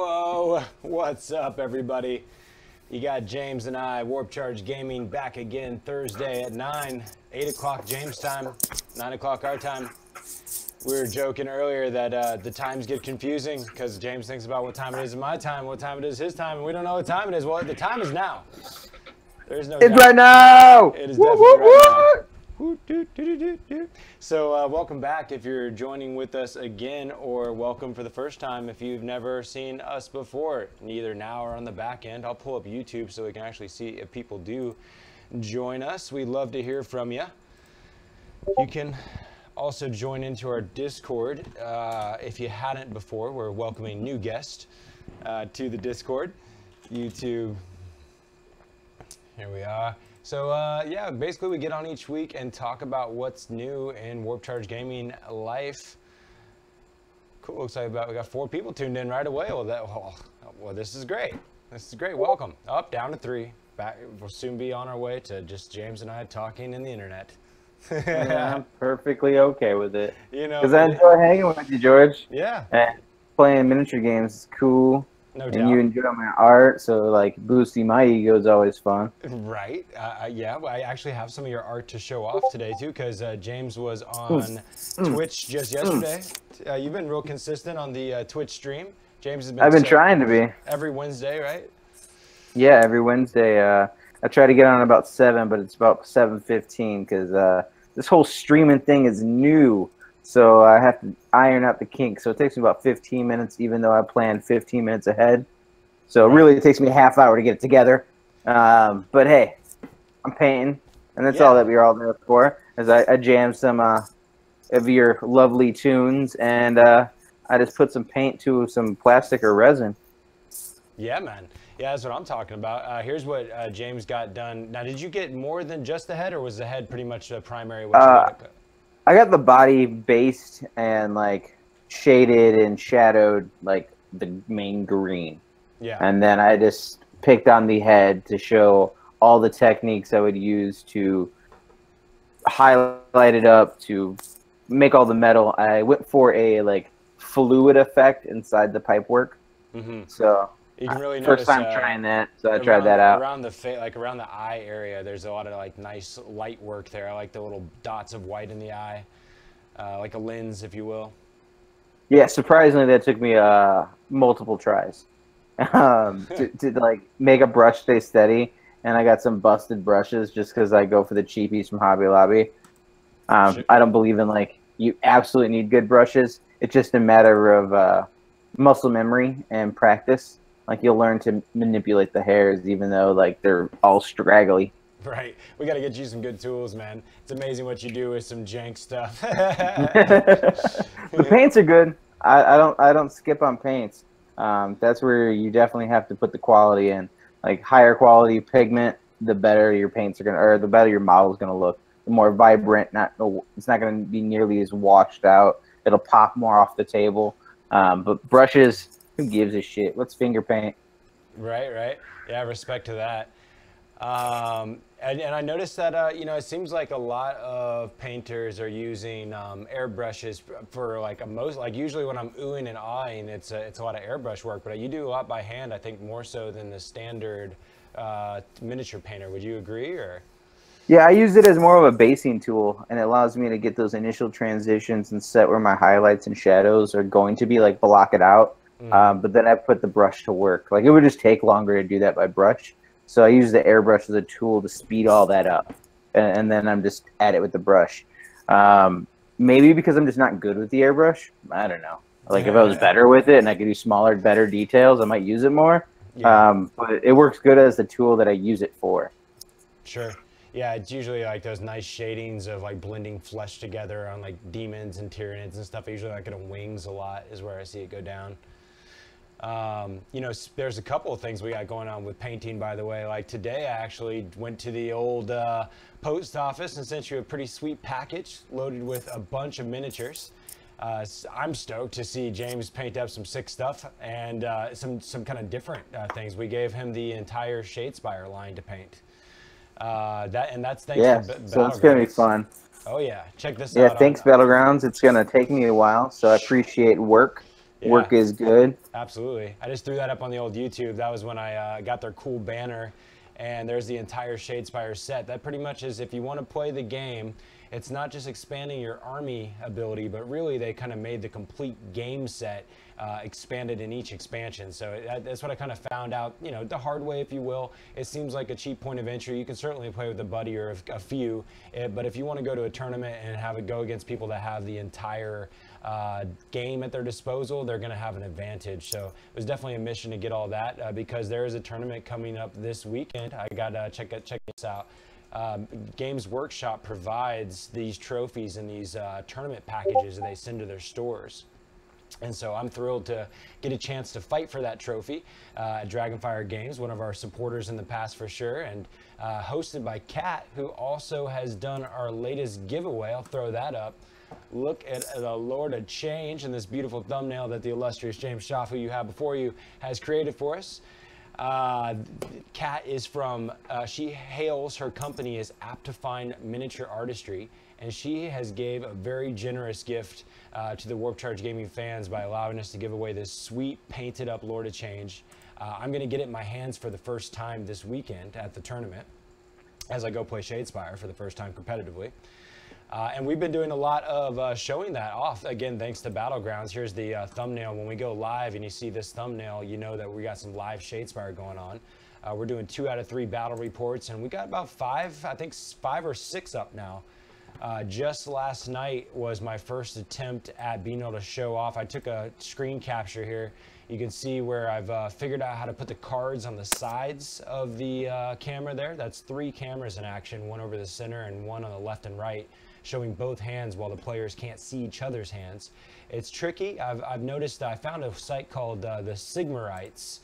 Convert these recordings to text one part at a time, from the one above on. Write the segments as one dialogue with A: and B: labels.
A: Whoa, what's up, everybody? You got James and I, Warp Charge Gaming, back again Thursday at 9, 8 o'clock James time, 9 o'clock our time. We were joking earlier that the times get confusing because James thinks about what time it is in my time, what time it is his time, and we don't know what time it is. Well, the time is now. There's no
B: It's
A: doubt.
B: right now!
A: It is definitely right now. So welcome back if you're joining with us again, or welcome for the first time if you've never seen us before, either now or on the back end. I'll pull up YouTube so we can actually see if people do join us. We'd love to hear from you. You can also join into our Discord if you hadn't before. We're welcoming new guests to the Discord. YouTube. Here we are. So yeah, basically we get on each week and talk about what's new in Warp Charge Gaming life. Cool, looks like we got 4 people tuned in right away. Well, this is great. This is great. Welcome. Up, down to 3. Back. We'll soon be on our way to just James and I talking in the internet.
B: Yeah, I'm perfectly okay with it.
A: You know,
B: because I enjoy hanging with you, George.
A: Yeah.
B: And playing miniature games is cool.
A: No
B: and
A: doubt.
B: you enjoy my art, so like boosting my ego is always fun.
A: Right. Yeah, I actually have some of your art to show off today too, because James was on Twitch just yesterday. You've been real consistent on the Twitch stream. James has been.
B: I've been trying to be.
A: Every Wednesday, right?
B: Yeah, every Wednesday. I try to get on about 7, but it's about 7:15 because this whole streaming thing is new. So I have to iron out the kinks. So it takes me about 15 minutes, even though I plan 15 minutes ahead. So really, it takes me a half hour to get it together. But hey, I'm painting, and that's all that we're all there for. As I jam some of your lovely tunes, and I just put some paint to some plastic or resin.
A: Yeah, man. Yeah, that's what I'm talking about. Here's what James got done. Now, did you get more than just the head, or was the head pretty much the primary?
B: I got the body based and like shaded and shadowed like the main green.
A: Yeah.
B: And then I just picked on the head to show all the techniques I would use to highlight it up, to make all the metal. I went for a like fluid effect inside the pipework.
A: Mm-hmm.
B: So
A: you can really
B: first
A: notice,
B: time trying that, so I tried that out.
A: Around the eye area, there's a lot of like nice light work there. I like the little dots of white in the eye, like a lens, if you will. Yeah,
B: surprisingly, that took me multiple tries to like make a brush stay steady. And I got some busted brushes just because I go for the cheapies from Hobby Lobby. I don't believe in like you absolutely need good brushes. It's just a matter of muscle memory and practice. Like you'll learn to manipulate the hairs, even though like they're all straggly.
A: Right. We got to get you some good tools, man. It's amazing what you do with some jank stuff.
B: The paints are good. I don't skip on paints. That's where you definitely have to put the quality in. Like higher quality pigment, the better your paints are gonna, or the better your model's gonna look. The more vibrant, it's not gonna be nearly as washed out. It'll pop more off the table. But brushes, who gives a shit? Let's finger paint.
A: Right. Yeah, respect to that. And I noticed that, you know, it seems like a lot of painters are using airbrushes for like usually when I'm oohing and ahhing, it's a lot of airbrush work, but you do a lot by hand, I think more so than the standard miniature painter. Would you agree, or?
B: Yeah, I use it as more of a basing tool, and it allows me to get those initial transitions and set where my highlights and shadows are going to be, like block it out. But then I put the brush to work. Like it would just take longer to do that by brush. So I use the airbrush as a tool to speed all that up. And then I'm just at it with the brush. Maybe because I'm just not good with the airbrush. I don't know. Like if I was better with it and I could do smaller, better details, I might use it more. Yeah. But it works good as the tool that I use it for.
A: Sure. Yeah, it's usually like those nice shadings of like blending flesh together on like demons and tyranids and stuff. I usually like it on wings a lot is where I see it go down. You know, there's a couple of things we got going on with painting, by the way. Like today, I actually went to the old post office and sent you a pretty sweet package loaded with a bunch of miniatures. I'm stoked to see James paint up some sick stuff and some kind of different things. We gave him the entire Shadespire line to paint. That's thanks to Battlegrounds.
B: So it's gonna be fun.
A: Oh yeah, check this out.
B: Yeah, thanks Battlegrounds. It's gonna take me a while, so I appreciate work. work is good.
A: Absolutely. I just threw that up on the old YouTube. That was when I got their cool banner, and there's the entire Shadespire set. That pretty much is, if you want to play the game, it's not just expanding your army ability, but really they kind of made the complete game set expanded in each expansion. So that's what I kind of found out, you know, the hard way, if you will. It seems like a cheap point of entry. You can certainly play with a buddy or a few, but if you want to go to a tournament and have it go against people that have the entire game at their disposal, they're going to have an advantage. So it was definitely a mission to get all that because there is a tournament coming up this weekend. I got to check this out. Games Workshop provides these trophies and these tournament packages that they send to their stores. And so I'm thrilled to get a chance to fight for that trophy at Dragonfire Games, one of our supporters in the past for sure, and hosted by Kat, who also has done our latest giveaway. I'll throw that up. Look at the Lord of Change and this beautiful thumbnail that the illustrious James Schaff, who you have before you, has created for us. Kat is from, she hails, her company is Apt to Find Miniature Artistry, and she has gave a very generous gift to the Warp Charge Gaming fans by allowing us to give away this sweet painted up Lord of Change. I'm going to get it in my hands for the first time this weekend at the tournament as I go play Shadespire for the first time competitively. And we've been doing a lot of showing that off, again, thanks to Battlegrounds. Here's the thumbnail. When we go live and you see this thumbnail, you know that we got some live Shadespire going on. We're doing 2 out of 3 battle reports, and we got about 5, I think 5 or 6 up now. Just last night was my first attempt at being able to show off. I took a screen capture here. You can see where I've figured out how to put the cards on the sides of the camera there. That's 3 cameras in action, one over the center and one on the left and right, showing both hands while the players can't see each other's hands. It's tricky. I've noticed that I found a site called the Sigmarites.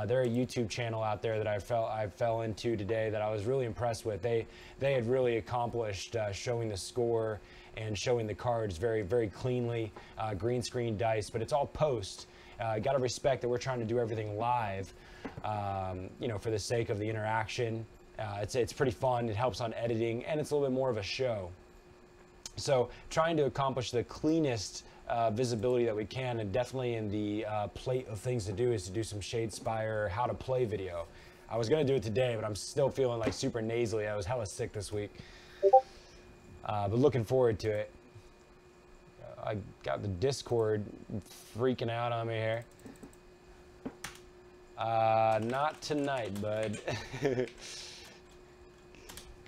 A: They're a YouTube channel out there that I fell into today that I was really impressed with. They had really accomplished showing the score and showing the cards very, very cleanly, green screen dice, but it's all post. Got to respect that we're trying to do everything live, you know, for the sake of the interaction. It's pretty fun. It helps on editing, and it's a little bit more of a show. So trying to accomplish the cleanest visibility that we can, and definitely in the plate of things to do is to do some Shadespire how to play video. I was going to do it today, but I'm still feeling like super nasally. I was hella sick this week, but looking forward to it. I got the Discord freaking out on me here. Not tonight, bud.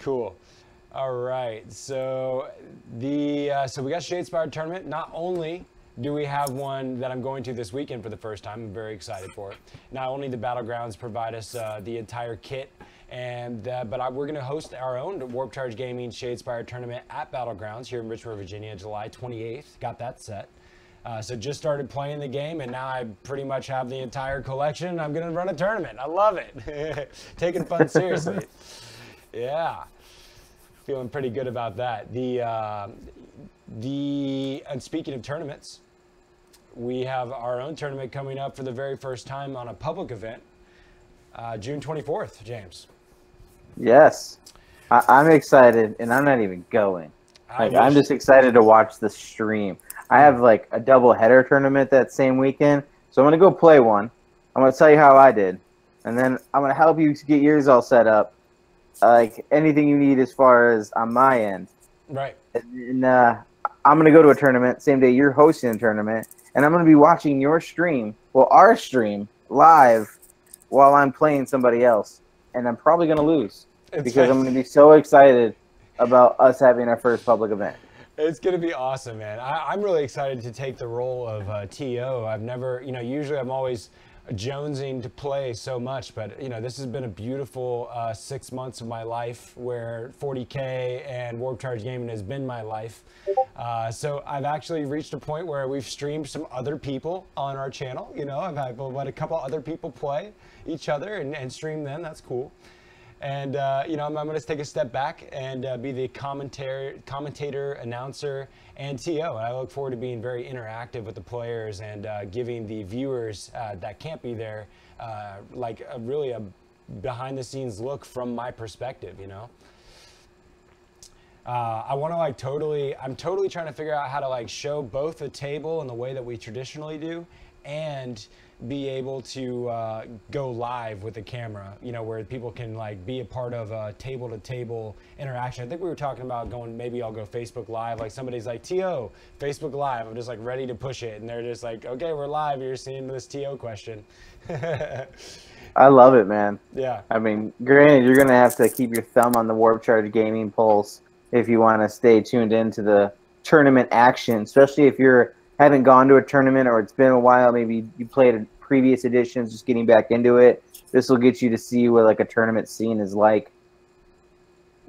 A: Cool. All right, so we got Shadespire tournament. Not only do we have one that I'm going to this weekend for the first time, I'm very excited for it. Not only the Battlegrounds provide us the entire kit, but we're going to host our own Warp Charge Gaming Shadespire tournament at Battlegrounds here in Richmond, Virginia, July 28th. Got that set. So just started playing the game, and now I pretty much have the entire collection. I'm going to run a tournament. I love it. Taking fun seriously. Yeah. Feeling pretty good about that. And speaking of tournaments, we have our own tournament coming up for the very first time on a public event, June 24th, James.
B: Yes, I'm excited, and I'm not even going. I'm just excited to watch the stream. I have like a double header tournament that same weekend, so I'm gonna go play one. I'm gonna tell you how I did, and then I'm gonna help you get yours all set up. Like anything you need as far as on my end.
A: Right.
B: And I'm going to go to a tournament same day you're hosting a tournament, and I'm going to be watching your stream, well, our stream, live while I'm playing somebody else. And I'm probably going to lose because I'm going to be so excited about us having our first public event.
A: It's going to be awesome, man. I'm really excited to take the role of TO. I've never, you know, usually I'm always jonesing to play so much, but you know, this has been a beautiful 6 months of my life where 40K and Warp Charge Gaming has been my life. So I've actually reached a point where we've streamed some other people on our channel. You know, I've had let a couple other people play each other and stream them. That's cool. And you know, I'm going to take a step back and be the commentator, announcer, and TO. And I look forward to being very interactive with the players and giving the viewers that can't be there like really a behind-the-scenes look from my perspective. You know, I want to like I'm totally trying to figure out how to like show both the table in the way that we traditionally do, and be able to go live with the camera, you know, where people can like be a part of a table to table interaction. I think we were talking about going, maybe I'll go Facebook Live, like somebody's like, TO, Facebook Live, I'm just like ready to push it, and they're just like, okay, we're live, you're seeing this TO question.
B: I love it, man.
A: Yeah.
B: I mean, granted, you're going to have to keep your thumb on the Warp Charge Gaming pulse if you want to stay tuned into the tournament action, especially if you haven't gone to a tournament or it's been a while. Maybe you played previous editions, just getting back into it. This will get you to see what like a tournament scene is like.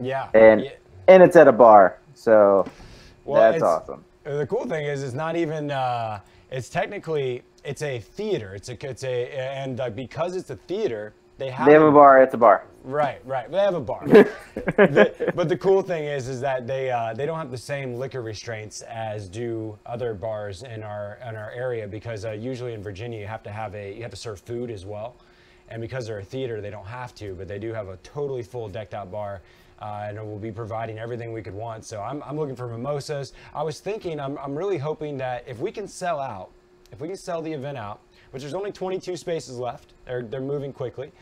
A: Yeah.
B: And it's at a bar, so that's awesome.
A: The cool thing is, it's not even. It's technically it's a theater. And because it's a theater, they have
B: a bar. It's a bar.
A: Right. They have a bar. But the cool thing is that they don't have the same liquor restraints as do other bars in our area, because usually in Virginia you have to serve food as well, and because they're a theater they don't have to, but they do have a totally full decked out bar. And it will be providing everything we could want. So I'm looking for mimosas. I was thinking, I'm really hoping that if we can sell out, if we can sell the event out, which there's only 22 spaces left, they're moving quickly,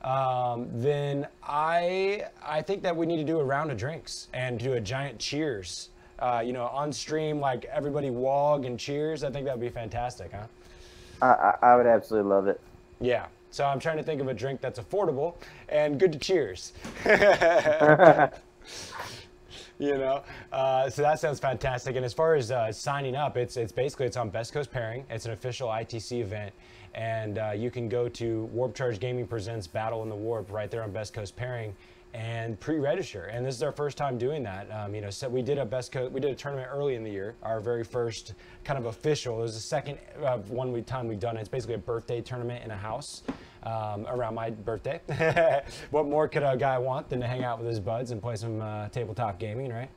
A: then I think that we need to do a round of drinks and do a giant cheers, you know, on stream, like everybody wog and cheers. I think that would be fantastic, huh?
B: I would absolutely love it.
A: Yeah. So I'm trying to think of a drink that's affordable and good to cheers. You know, so that sounds fantastic. And as far as signing up, it's on Best Coast Pairing. It's an official ITC event, and you can go to Warp Charge Gaming Presents Battle in the Warp right there on Best Coast Pairing and pre-register. And this is our first time doing that. You know, so we did a tournament early in the year, our very first kind of official. It was the second time we've done it. It's basically a birthday tournament in a house around my birthday. What more could a guy want than to hang out with his buds and play some tabletop gaming, right?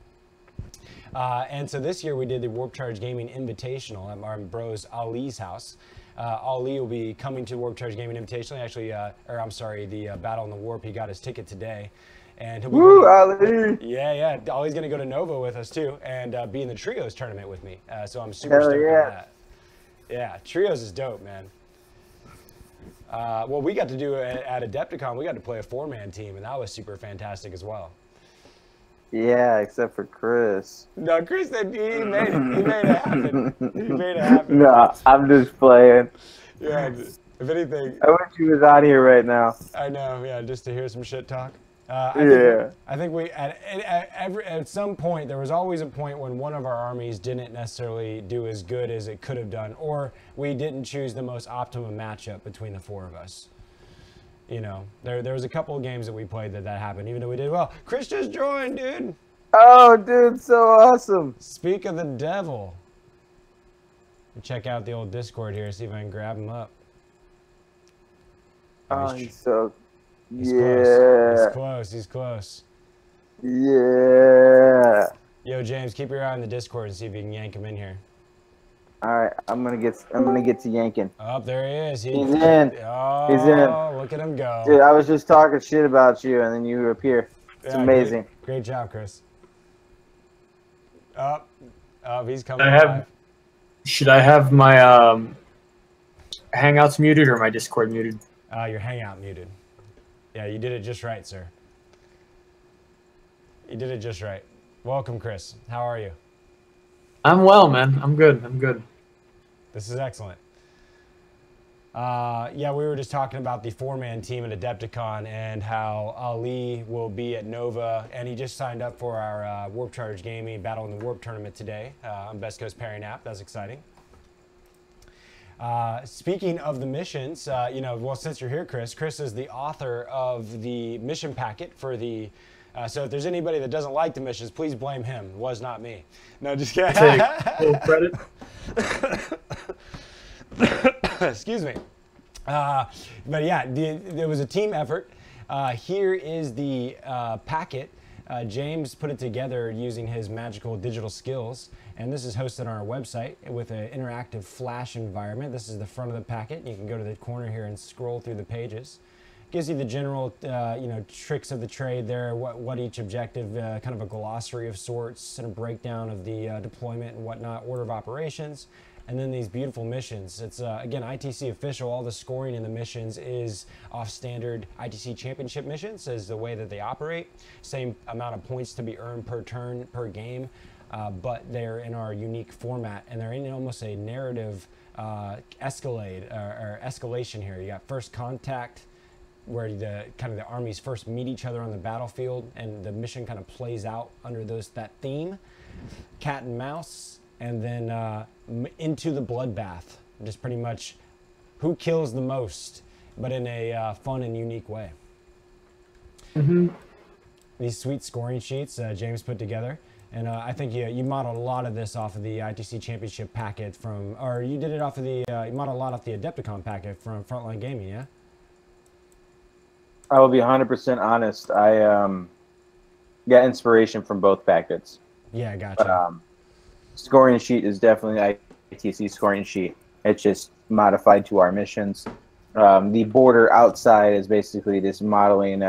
A: And so this year we did the Warp Charge Gaming Invitational at our bros Ali's house. Ali will be coming to Warp Charge Gaming Invitational. Actually, the Battle in the Warp. He got his ticket today, and he'll be
B: Ali!
A: Yeah. Ali's gonna go to Nova with us too, and be in the Trios tournament with me. So I'm super stoked on that. Yeah, Trios is dope, man. Well, we got to do at Adepticon. We got to play a 4-man team, and that was super fantastic as well.
B: Yeah, except for Chris.
A: No, Chris, he made it. He made it happen. He made it happen.
B: No, I'm just playing.
A: Yeah, if anything.
B: I wish he was out here right now.
A: I know, yeah, just to hear some shit talk. I think we at some point, there was always a point when one of our armies didn't necessarily do as good as it could have done, or we didn't choose the most optimum matchup between the four of us. You know, there was a couple of games that we played that happened, even though we did well. Chris just joined, dude.
B: Oh, dude, so awesome.
A: Speak of the devil. Check out the old Discord here, see if I can grab him up.
B: Oh, he's so...
A: He's close.
B: Yeah.
A: Yo, James, keep your eye on the Discord and see if you can yank him in here.
B: All right, I'm gonna get to yanking.
A: Oh, there he is.
B: He's in.
A: Oh,
B: he's in.
A: Look at him go.
B: Dude, I was just talking shit about you, and then you appear. It's amazing.
A: Great job, Chris. Oh, he's coming.
C: Should I have my Hangouts muted or my Discord muted?
A: Your Hangout muted. Yeah, you did it just right, sir. You did it just right. Welcome, Chris. How are you?
C: I'm well, man. I'm good.
A: This is excellent. Yeah, we were just talking about the 4-man team at Adepticon and how Ali will be at Nova, and he just signed up for our Warp Charge Gaming Battle in the Warp tournament today on Best Coast Pairing app. That's exciting. Speaking of the missions, you know, well, since you're here, Chris is the author of the mission packet for the. So if there's anybody that doesn't like the missions, please blame him. It was not me. No, just kidding.
C: Take full credit.
A: Excuse me. But yeah, there was a team effort. Here is the packet. James put it together using his magical digital skills, and this is hosted on our website with an interactive flash environment. This is the front of the packet. You can go to the corner here and scroll through the pages. Gives you the general, you know, tricks of the trade there, what each objective, kind of a glossary of sorts, and a breakdown of the deployment and whatnot, order of operations, and then these beautiful missions. It's again ITC official. All the scoring in the missions is off standard ITC championship missions, is the way that they operate. Same amount of points to be earned per turn per game, but they're in our unique format, and they're in almost a narrative escalation here. You got first contact, where the armies first meet each other on the battlefield, and the mission kind of plays out under that theme. Cat and mouse, and then into the bloodbath. Just pretty much who kills the most, but in a fun and unique way. These sweet scoring sheets James put together, and I think you modeled a lot of this off of the ITC Championship packet from, or you did it off of the, you modeled a lot off the Adepticon packet from Frontline Gaming, yeah?
B: I will be 100% honest. I got inspiration from both packets.
A: Yeah, gotcha.
B: But, scoring sheet is definitely ITC scoring sheet. It's just modified to our missions. The border outside is basically this modeling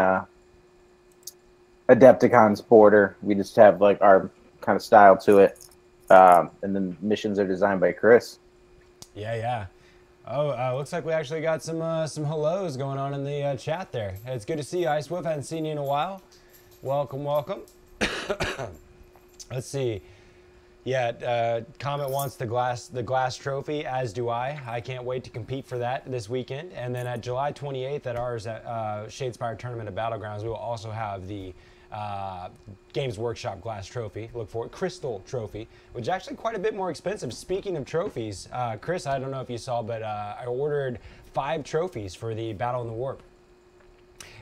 B: Adepticon's border. We just have like our kind of style to it. And then missions are designed by Chris.
A: Yeah. Oh, looks like we actually got some hellos going on in the chat there. It's good to see you, Ice Wolf. Hadn't seen you in a while. Welcome. Let's see. Yeah, Comet wants the glass trophy, as do I. I can't wait to compete for that this weekend. And then at July 28th at ours at Shadespire Tournament at Battlegrounds, we will also have the Games Workshop glass trophy. Look for it. Crystal trophy, which is actually quite a bit more expensive. Speaking of trophies, Chris, I don't know if you saw, but I ordered 5 trophies for the Battle in the Warp,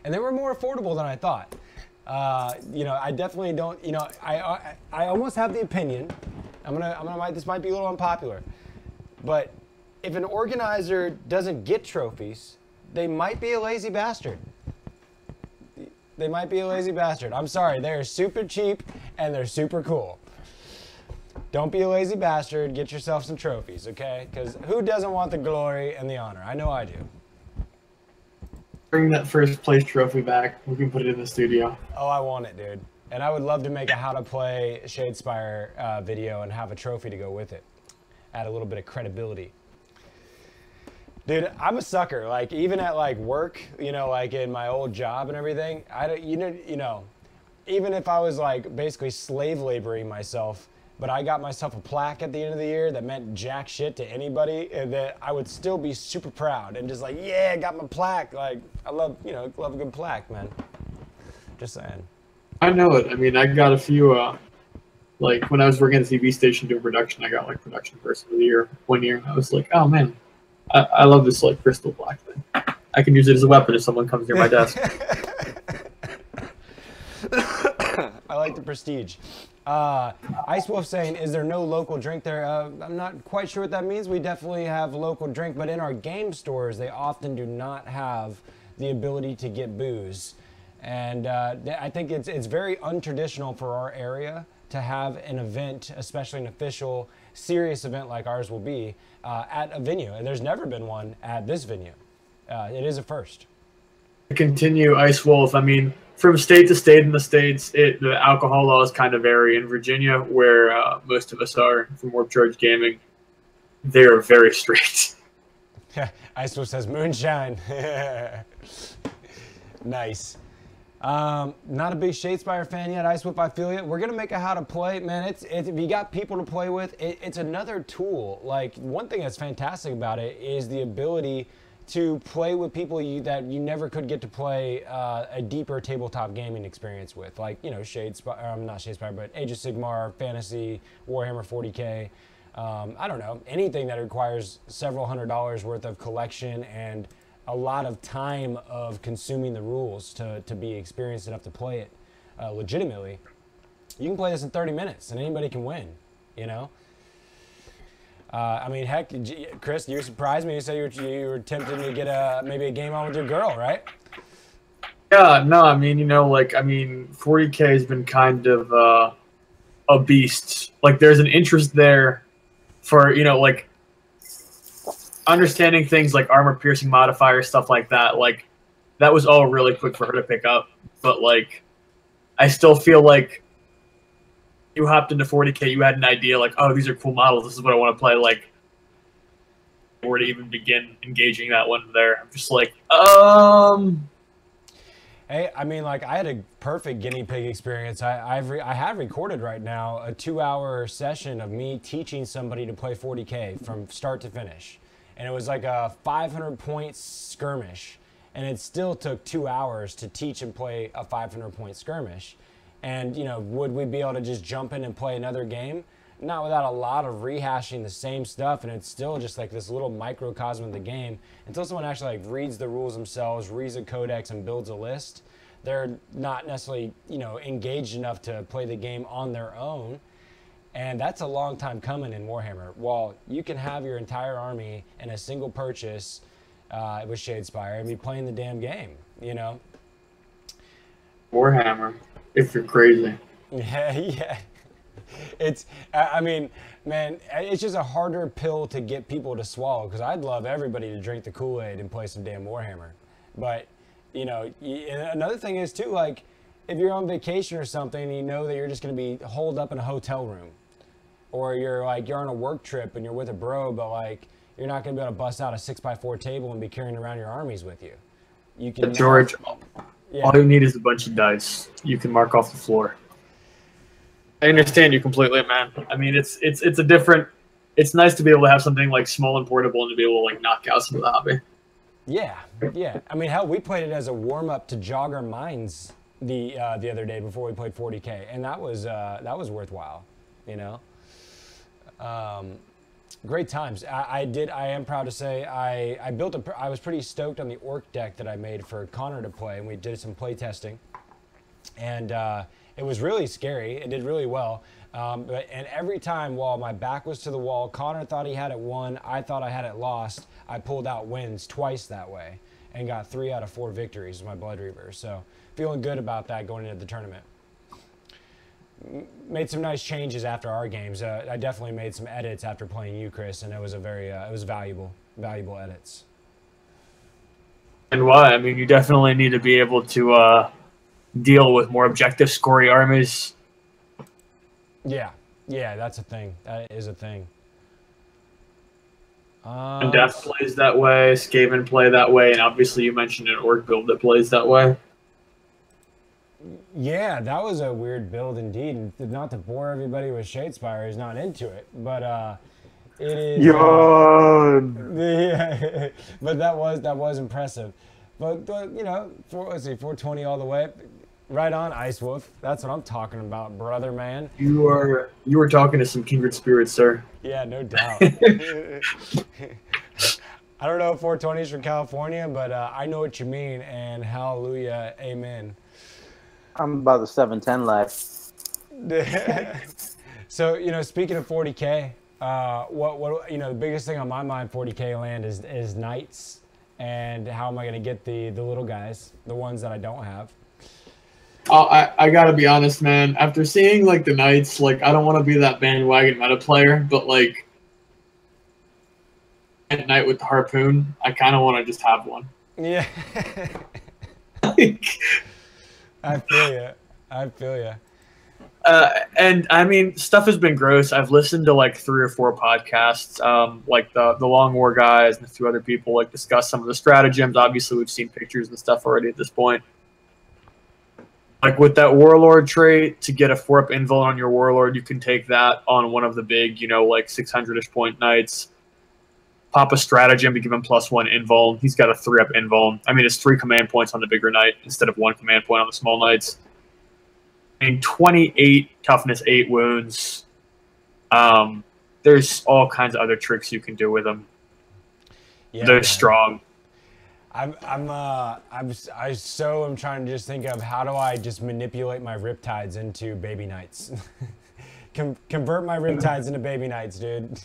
A: and they were more affordable than I thought. You know, I definitely don't. You know, I almost have the opinion. This might be a little unpopular, but if an organizer doesn't get trophies, they might be a lazy bastard. They might be a lazy bastard. I'm sorry, they're super cheap and they're super cool. Don't be a lazy bastard. Get yourself some trophies, okay? Because who doesn't want the glory and the honor? I know I do.
C: Bring that first place trophy back. We can put it in the studio.
A: Oh, I want it, dude. And I would love to make a how to play Shadespire video and have a trophy to go with it. Add a little bit of credibility. Dude, I'm a sucker. Like, even at like work, you know, like in my old job and everything, you know, even if I was like basically slave laboring myself, but I got myself a plaque at the end of the year that meant jack shit to anybody, and that I would still be super proud and just like, yeah, I got my plaque. Like, I love a good plaque, man. Just saying.
C: I know it. I mean, I got a few, like when I was working at the TV station doing production, I got like production person of the year one year. I was like, oh man, I love this like crystal black thing. I can use it as a weapon if someone comes near my desk.
A: I like the prestige. Ice Wolf saying, is there no local drink there? I'm not quite sure what that means. We definitely have local drink, but in our game stores, they often do not have the ability to get booze. And I think it's very untraditional for our area to have an event, especially an official, serious event like ours will be, at a venue. And there's never been one at this venue. It is a first.
C: To continue, Ice Wolf, I mean, from state to state in the States, the alcohol laws kind of vary. In Virginia, where most of us are from Warped Charge Gaming, they're very strict.
A: Ice Wolf says moonshine. Nice. Not a big Shadespire fan yet, Ice Whip, I feel you. We're gonna make a how to play, man. If you got people to play with, it's another tool. Like, one thing that's fantastic about it is the ability to play with people that you never could get to play a deeper tabletop gaming experience with, like, you know, not Shadespire, but Age of Sigmar, Fantasy, Warhammer 40K. I don't know, anything that requires several $100s worth of collection and a lot of time of consuming the rules to be experienced enough to play it legitimately. You can play this in 30 minutes and anybody can win, you know? I mean, heck, Chris, you surprised me. You said you were tempted to get maybe a game on with your girl, right?
C: Yeah, no, I mean, you know, like, I mean, 40K has been kind of a beast. Like, there's an interest there for, you know, like, understanding things like armor-piercing modifiers, stuff like that. Like, that was all really quick for her to pick up. But, like, I still feel like you hopped into 40K, you had an idea, like, oh, these are cool models, this is what I want to play. Like, were to even begin engaging that one there. I'm just like,
A: Hey, I mean, like, I had a perfect guinea pig experience. I have recorded right now a 2-hour session of me teaching somebody to play 40K from start to finish. And it was like a 500-point skirmish. And it still took 2 hours to teach and play a 500-point skirmish. And, you know, would we be able to just jump in and play another game? Not without a lot of rehashing the same stuff, and it's still just like this little microcosm of the game. Until someone actually like reads the rules themselves, reads a codex, and builds a list, they're not necessarily, you know, engaged enough to play the game on their own. And that's a long time coming in Warhammer. While you can have your entire army in a single purchase with Shadespire and be playing the damn game, you know?
C: Warhammer, if you're crazy.
A: Yeah, yeah. It's, I mean, man, it's just a harder pill to get people to swallow, because I'd love everybody to drink the Kool-Aid and play some damn Warhammer. But, you know, another thing is too, like, if you're on vacation or something and you know that you're just going to be holed up in a hotel room, or you're on a work trip and you're with a bro, but like, you're not going to be able to bust out a 6x4 table and be carrying around your armies with you. You can,
C: George,
A: yeah.
C: All you need is a bunch of dice. You can mark off the floor. I understand you completely, man. I mean, it's a different. It's nice to be able to have something like small and portable and to be able to like knock out some of the hobby.
A: Yeah, yeah. I mean, hell, we played it as a warm up to jog our minds the other day before we played 40K, and that was worthwhile, you know. Great times. I am proud to say I was pretty stoked on the orc deck that I made for Connor to play, and we did some play testing, and it was really scary. It did really well. And every time while my back was to the wall, Connor thought he had it won, I thought I had it lost, I pulled out wins twice that way and got 3 out of 4 victories with my Blood Reaver. So feeling good about that going into the tournament. Made some nice changes after our games. I definitely made some edits after playing you, Chris, and it was it was valuable edits.
C: And why? I mean, you definitely need to be able to deal with more objective scory armies.
A: Yeah, that's a thing. That is a thing.
C: And Death plays that way, Skaven play that way, and obviously you mentioned an orc build that plays that way.
A: Yeah, that was a weird build indeed. Not to bore everybody with Shadespire who's not into it, but it is. Yeah, but that was impressive. But you know, let's see, 420 all the way. Right on, Ice Wolf. That's what I'm talking about, brother, man.
C: You were talking to some kindred spirits, sir.
A: Yeah, no doubt. I don't know if 420 is from California, but I know what you mean, and hallelujah, amen.
B: I'm about the 710 life.
A: So, you know, speaking of 40K, what you know, the biggest thing on my mind 40K land is knights, and how am I going to get the little guys, the ones that I don't have.
C: I gotta be honest, man. After seeing like the knights, like I don't want to be that bandwagon meta player, but like at night with the harpoon, I kind of want to just have one.
A: Yeah.
C: Like,
A: I feel you.
C: And I mean, stuff has been gross. I've listened to like 3 or 4 podcasts, like the Long War guys and a few other people like discuss some of the stratagems. Obviously, we've seen pictures and stuff already at this point. Like with that Warlord trait, to get a 4-up invul on your Warlord, you can take that on one of the big, you know, like 600-ish point knights. Pop a stratagem to give him +1 invul. He's got a 3-up invul. I mean, it's 3 command points on the bigger knight instead of 1 command point on the small knights. I mean, 28 toughness, 8 wounds. There's all kinds of other tricks you can do with them. Yeah, they're strong.
A: I'm trying to just think of how do I just manipulate my Riptides into baby knights. Convert my Riptides into baby knights, dude.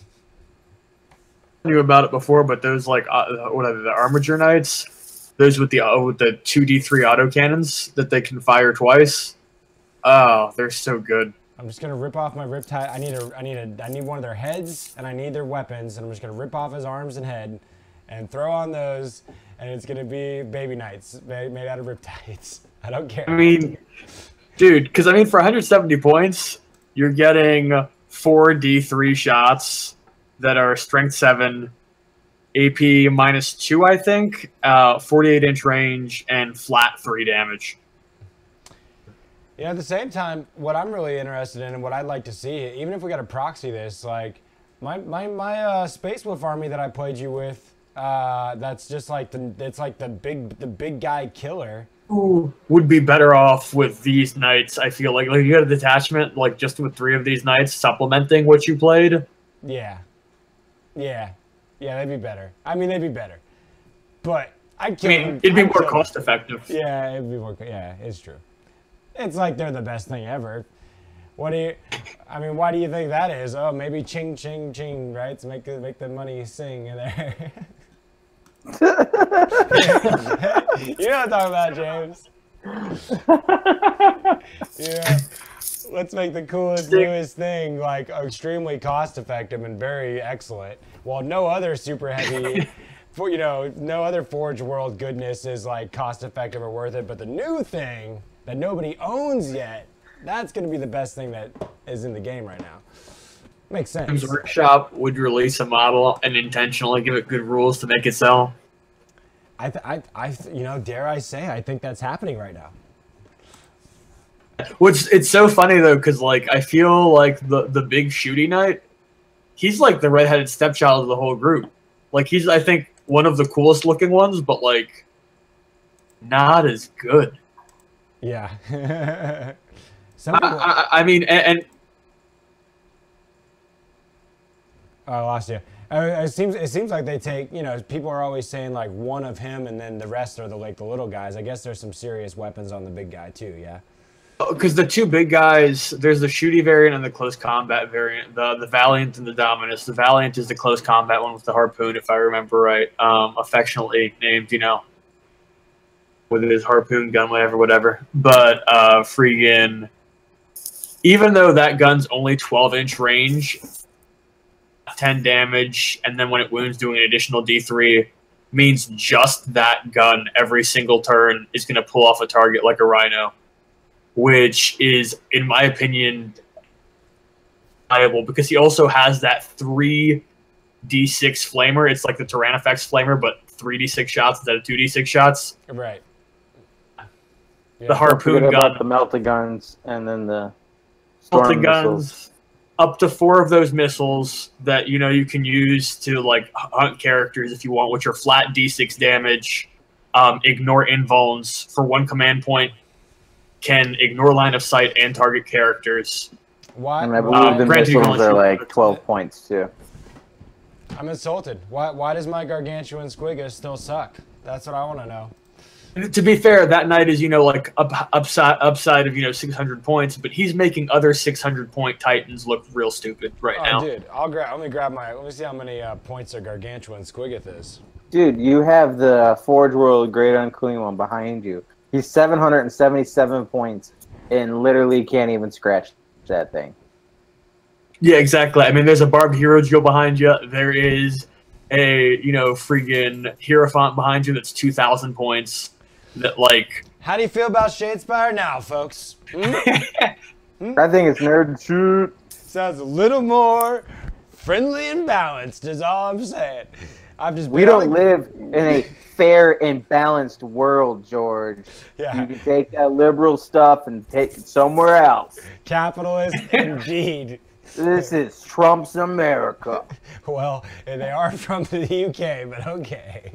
C: I knew about it before, but those like what are they, the Armiger Knights? Those with the 2d3 autocannons that they can fire twice. Oh, they're so good.
A: I'm just gonna rip off my Riptide. I need one of their heads, and I need their weapons, and I'm just gonna rip off his arms and head, and throw on those, and it's gonna be baby knights made out of Riptides. I don't care.
C: I mean, dude, because I mean, for 170 points, you're getting 4 d3 shots that are strength 7, AP -2, I think, 48-inch range, and flat 3 damage.
A: Yeah, at the same time, what I'm really interested in and what I'd like to see, even if we got to proxy this, like my Space Wolf army that I played you with, that's just like the big guy killer.
C: Ooh, would be better off with these knights. I feel like you got a detachment, like just with 3 of these knights supplementing what you played.
A: Yeah, they'd be better. I mean, they'd be better, but
C: it'd be more cost effective.
A: Yeah, it'd be more. Yeah, it's true. It's like they're the best thing ever. Why do you think that is? Oh, maybe ching, ching, ching, right? To make the money sing in there. You know what I'm talking about, James. Yeah. Let's make the coolest, newest thing like extremely cost effective and very excellent. While no other super heavy, no other Forge World goodness is like cost effective or worth it, but the new thing that nobody owns yet, that's going to be the best thing that is in the game right now. Makes sense.
C: Games Workshop would release a model and intentionally give it good rules to make it sell.
A: Dare I say, I think that's happening right now.
C: Which it's so funny though, because like I feel like the big shooty knight, he's like the redheaded stepchild of the whole group. Like he's, I think, one of the coolest looking ones, but like not as good.
A: Yeah.
C: I mean, and
A: I lost you. It seems like they take, people are always saying like one of him and then the rest are the little guys. I guess there's some serious weapons on the big guy too, yeah?
C: Because the 2 big guys, there's the shooty variant and the close combat variant, the Valiant and the Dominus. The Valiant is the close combat one with the harpoon, if I remember right, affectionately named, with his harpoon gun, whatever. But freaking, even though that gun's only 12-inch range, 10 damage, and then when it wounds doing an additional D3, means just that gun every single turn is going to pull off a target like a Rhino, which is, in my opinion, valuable because he also has that 3d6 flamer. It's like the Tyrannofex flamer, but 3d6 shots instead of 2d6 shots.
A: Right.
C: Yeah. The harpoon gun.
B: The melted guns, and then the
C: melted guns. Up to 4 of those missiles that you can use to like hunt characters if you want, which are flat d6 damage, ignore invulns for 1 command point, can ignore line of sight and target characters.
B: Why? And I believe the missiles are like 12 points too.
A: I'm insulted. Why does my gargantuan Squigga still suck? That's what I want to know.
C: To be fair, that knight is, like upside of 600 points, but he's making other 600-point Titans look real stupid right now.
A: Dude, let me see how many points a gargantuan Squiggoth is.
B: Dude, you have the Forge World Great Unclean One behind you. He's 777 points and literally can't even scratch that thing.
C: Yeah, exactly. I mean, there's a Barbed Hero Drill behind you. There is a, freaking Hierophant behind you that's 2,000 points. That, like...
A: How do you feel about Shadespire now, folks?
B: I think it's nerd shoot.
A: Sounds a little more friendly and balanced is all I'm saying.
B: We don't live in a fair and balanced world, George.
A: Yeah.
B: You can take that liberal stuff and take it somewhere else.
A: Capitalist indeed.
B: This is Trump's America.
A: Well, they are from the UK, but okay.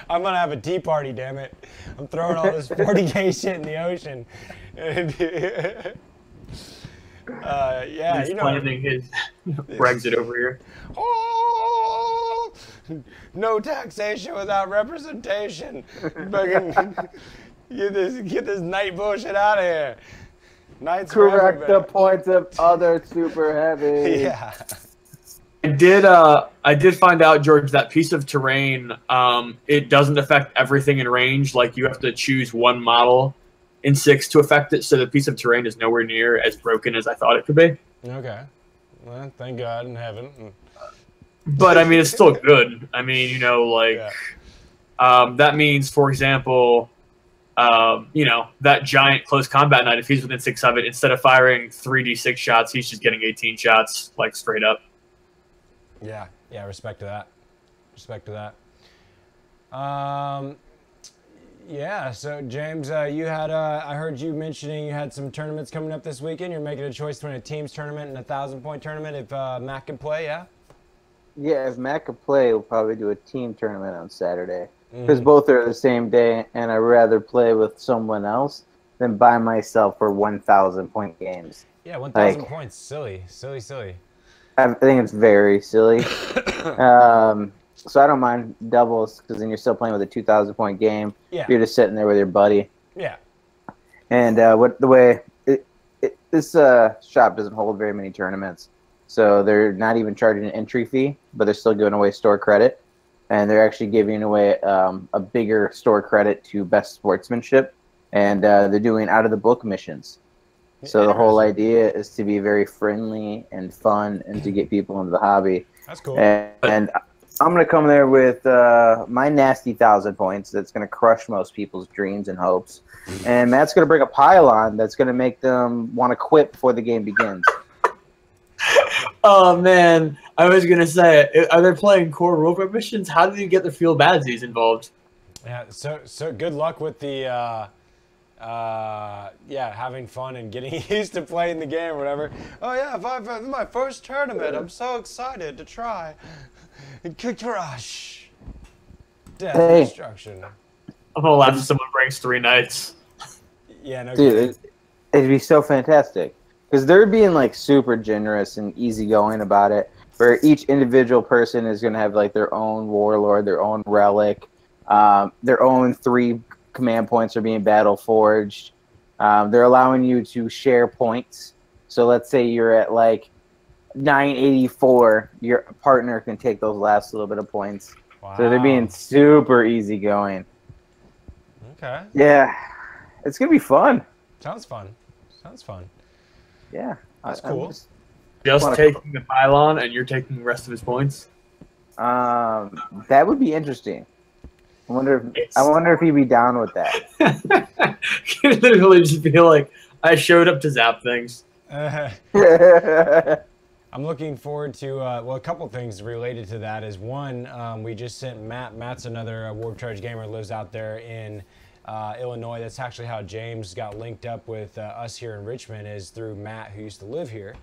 A: I'm gonna have a tea party, damn it. I'm throwing all this 40K shit in the ocean. Yeah,
C: he's planning his Brexit over here.
A: Oh, no taxation without representation. Get this night bullshit out of here. Night's
B: correct the points of other super heavy.
A: Yeah.
C: I did find out, George, that piece of terrain, it doesn't affect everything in range. Like, you have to choose one model in 6 to affect it, so the piece of terrain is nowhere near as broken as I thought it could be.
A: Okay. Well, thank God in heaven.
C: But, I mean, it's still good. I mean, that means, for example, that giant close combat knight, if he's within 6 of it, instead of firing 3d6 shots, he's just getting 18 shots, like, straight up.
A: Yeah, yeah, respect to that. Respect to that. Yeah, so James, you had, I heard you mentioning you had some tournaments coming up this weekend. You're making a choice between a teams tournament and a 1,000-point tournament if Matt can play, yeah?
B: Yeah, if Matt could play, we'll probably do a team tournament on Saturday. Because both are the same day, and I'd rather play with someone else than by myself for 1,000-point games.
A: Yeah, 1,000 points, silly.
B: I think it's very silly. So I don't mind doubles because then you're still playing with a 2,000-point game.
A: Yeah.
B: You're just sitting there with your buddy.
A: Yeah.
B: And this shop doesn't hold very many tournaments, so they're not even charging an entry fee, but they're still giving away store credit, and they're actually giving away a bigger store credit to best sportsmanship, and they're doing out of the book missions. So the whole idea is to be very friendly and fun and to get people into the hobby.
A: That's cool.
B: And I'm going to come there with my nasty 1,000 points that's going to crush most people's dreams and hopes. And Matt's going to bring a pylon that's going to make them want to quit before the game begins.
C: Oh, man. I was going to say, are they playing core rope missions? How do you get the feel badsies involved?
A: Yeah, so good luck with the, having fun and getting used to playing the game or whatever. Oh, yeah, my first tournament. I'm so excited to try. Crush. Death and destruction.
C: I'm gonna laugh if someone brings 3 nights.
A: Yeah, no.
B: Dude, it'd be so fantastic because they're being like super generous and easygoing about it. Where each individual person is gonna have like their own warlord, their own relic, their own 3 command points are being battle forged. They're allowing you to share points. So let's say you're at like 984, your partner can take those last little bit of points.
A: Wow.
B: So they're being super easygoing.
A: Okay.
B: Yeah, it's gonna be fun.
A: Sounds fun.
B: Yeah,
A: that's cool.
C: Just taking the pylon and you're taking the rest of his points.
B: That would be interesting. I wonder if he'd be down with that.
C: Could literally just be like, I showed up to zap things.
A: I'm looking forward to, a couple things related to that is one, we just sent Matt's another Warp Charge gamer, lives out there in Illinois. That's actually how James got linked up with us here in Richmond, is through Matt, who used to live here.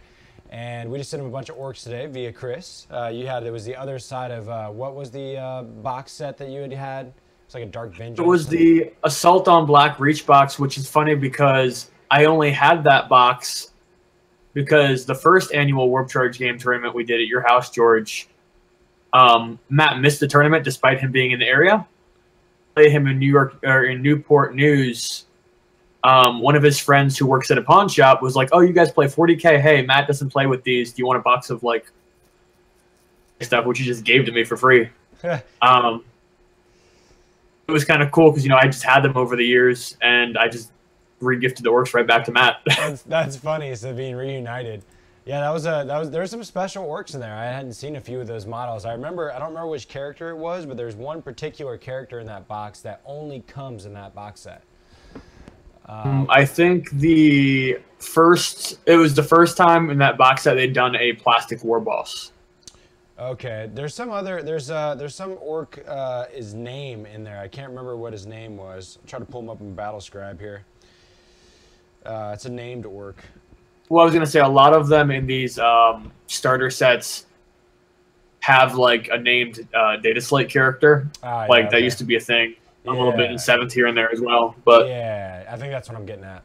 A: And we just sent him a bunch of orcs today via Chris. It was the other side of, what was the box set that you had? It's like a Dark Vengeance.
C: It was the Assault on Black Reach box, which is funny because I only had that box because the first annual Warp Charge game tournament we did at your house, George, Matt missed the tournament despite him being in the area. Played him in New York or in Newport News. One of his friends who works at a pawn shop was like, "Oh, you guys play 40K? Hey, Matt doesn't play with these. Do you want a box of like stuff?" Which he just gave to me for free. It was kind of cool because I just had them over the years and I just re-gifted the orcs right back to Matt.
A: That's funny. So being reunited. Yeah, there's some special orcs in there. I hadn't seen a few of those models. I don't remember which character it was, but there's one particular character in that box that only comes in that box set.
C: I think it was the first time in that box set they'd done a plastic war boss.
A: Okay, there's some orc his name in there. I can't remember what his name was. I'll try to pull him up in Battle Scribe here. It's a named orc.
C: Well, I was gonna say a lot of them in these starter sets have like a named data slate character. That used to be a thing. A little bit in 7th here and there as well. But
A: yeah, I think that's what I'm getting at.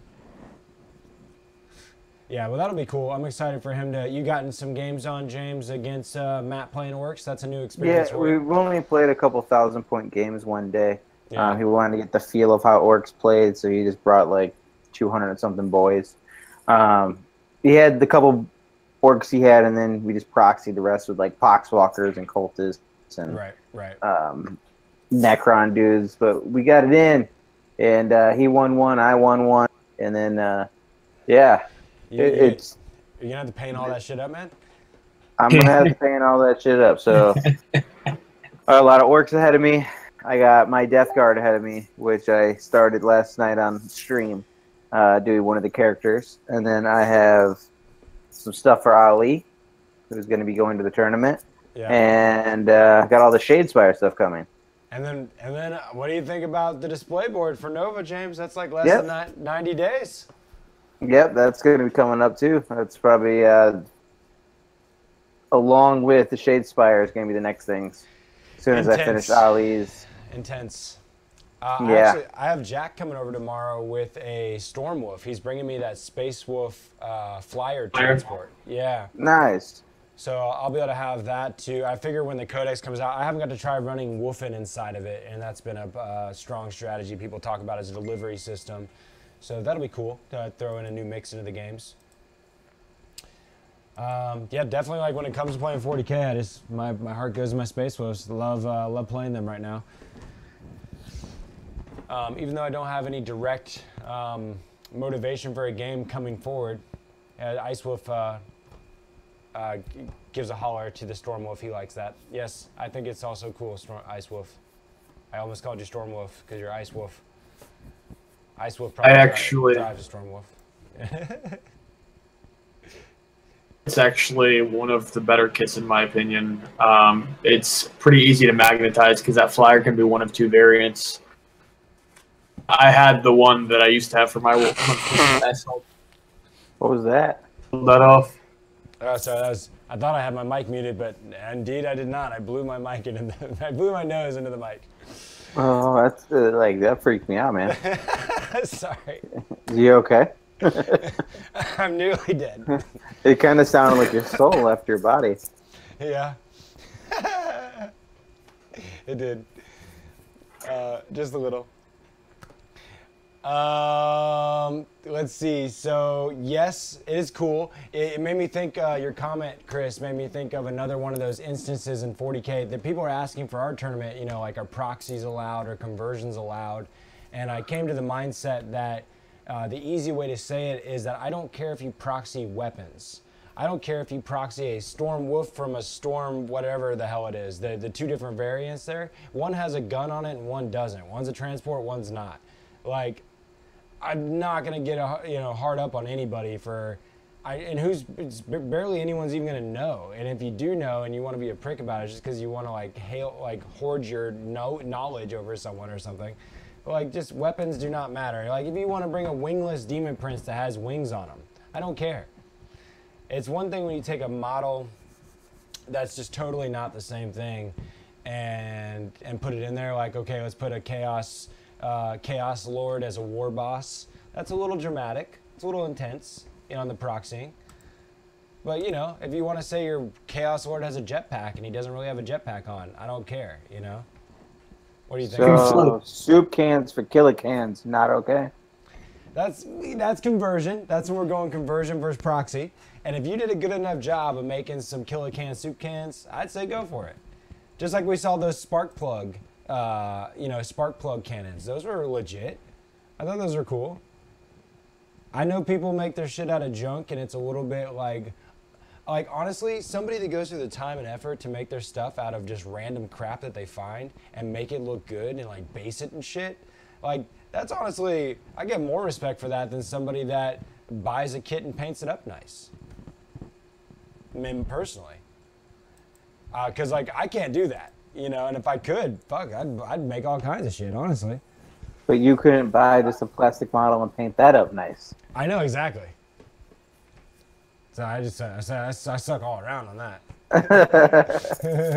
A: Yeah, well, that'll be cool. I'm excited for him to. You gotten some games on, James, against Matt playing orcs. That's a new experience.
B: Yeah, we've only played a couple 1,000-point games one day.
A: Yeah.
B: He wanted to get the feel of how orcs played, so he just brought like 200 and something boys. He had the couple orcs he had, and then we just proxied the rest with like poxwalkers and cultists and Necron dudes. But we got it in, and he won one, I won one, and then
A: you're gonna have to paint all that shit up, man.
B: I'm gonna have to paint all that shit up. So a lot of orcs ahead of me. I got my Death Guard ahead of me, which I started last night on stream, doing one of the characters. And then I have some stuff for Ali, who's going to be going to the tournament.
A: Yeah.
B: And got all the Shadespire stuff coming.
A: And then, what do you think about the display board for Nova, James? That's like less
B: Yep.
A: than 90 days.
B: Yep, that's going to be coming up too. That's probably along with the Shadespire is going to be the next things. As soon as I finish Ollie's.
A: Intense.
B: Yeah.
A: I have Jack coming over tomorrow with a Storm Wolf. He's bringing me that Space Wolf flyer transport. Yeah.
B: Nice.
A: So I'll be able to have that too. I figure when the Codex comes out, I haven't got to try running Wolfen inside of it, and that's been a strong strategy people talk about as a delivery system. So that'll be cool to throw in a new mix into the games. Yeah, definitely. Like when it comes to playing 40K, I just my heart goes to my Space Wolves. Love playing them right now. Even though I don't have any direct motivation for a game coming forward, Ice Wolf gives a holler to the Storm Wolf. He likes that. Yes, I think it's also cool, Ice Wolf. I almost called you Storm Wolf because you're Ice Wolf. Ice Wolf probably drives a Storm Wolf.
C: It's actually one of the better kits in my opinion. It's pretty easy to magnetize because that flyer can be one of two variants. I had the one that I used to have for my wolf.
B: What was that?
C: Pull that off.
A: Oh, sorry, I thought I had my mic muted, but indeed I did not. I blew my mic into I blew my nose into the mic.
B: Oh, that's like that freaked me out, man.
A: Sorry.
B: Is you okay?
A: I'm nearly dead.
B: It kind of sounded like your soul left your body.
A: Yeah. It did. Just a little. Let's see. So yes, it is cool. It made me think. Your comment, Chris, made me think of another one of those instances in 40K that people are asking for our tournament. You know, like are proxies allowed or conversions allowed? And I came to the mindset that the easy way to say it is that I don't care if you proxy weapons. I don't care if you proxy a Storm Wolf from a Storm whatever the hell it is. The two different variants there. One has a gun on it and one doesn't. One's a transport, one's not. Like, I'm not gonna get hard up on anybody for, barely anyone's even gonna know. And if you do know and you want to be a prick about it, just because you want to hoard your knowledge over someone or something, like just weapons do not matter. Like if you want to bring a wingless Demon Prince that has wings on them, I don't care. It's one thing when you take a model that's just totally not the same thing and put it in there. Like okay, let's put a Chaos Lord as a war boss. That's a little dramatic. It's a little intense, on the proxying. But if you want to say your Chaos Lord has a jetpack and he doesn't really have a jetpack on, I don't care. What do you think?
B: So soup cans for killicans, not okay.
A: That's conversion. That's when we're going conversion versus proxy. And if you did a good enough job of making some killican soup cans, I'd say go for it. Just like we saw those spark plug cannons. Those were legit. I thought those were cool. I know people make their shit out of junk and it's a little bit like honestly, somebody that goes through the time and effort to make their stuff out of just random crap that they find and make it look good and like base it and shit, like that's honestly, I get more respect for that than somebody that buys a kit and paints it up nice. I mean, personally. Cause like I can't do that. And if I could, fuck, I'd make all kinds of shit, honestly.
B: But you couldn't buy just a plastic model and paint that up nice.
A: I know exactly. So I suck all around on that.
C: I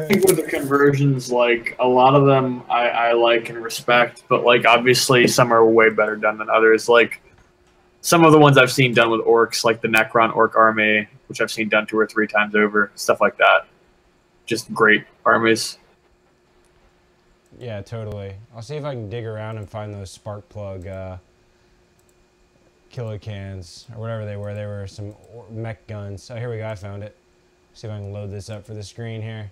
C: think with the conversions, like a lot of them I like and respect, but like obviously some are way better done than others. Like some of the ones I've seen done with orcs, like the Necron Orc Army, which I've seen done 2 or 3 times over, stuff like that. Just great armies.
A: Yeah, totally. I'll see if I can dig around and find those spark plug killicans or whatever they were. They were some mech guns. Oh, here we go. I found it. See if I can load this up for the screen here.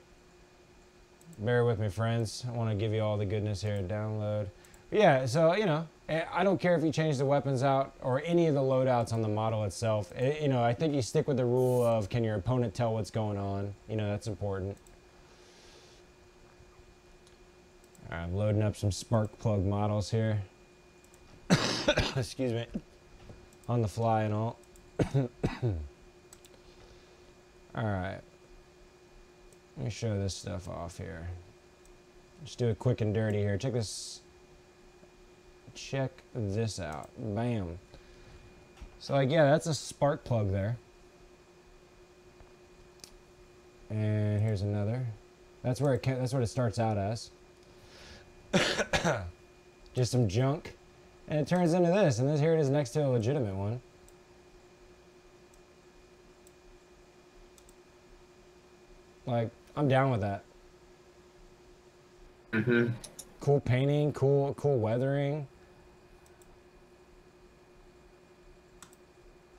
A: Bear with me, friends. I want to give you all the goodness here. Download. But yeah, so, I don't care if you change the weapons out or any of the loadouts on the model itself. I think you stick with the rule of can your opponent tell what's going on. That's important. All right, I'm loading up some spark plug models here. Excuse me. On the fly and all. All right. Let me show this stuff off here. Just do it quick and dirty here. Check this. Check this out. Bam. So like, yeah, that's a spark plug there. And here's another. That's what it starts out as. Just some junk. And it turns into this, and here it is next to a legitimate one. Like, I'm down with that.
C: Mm-hmm.
A: Cool painting, cool weathering.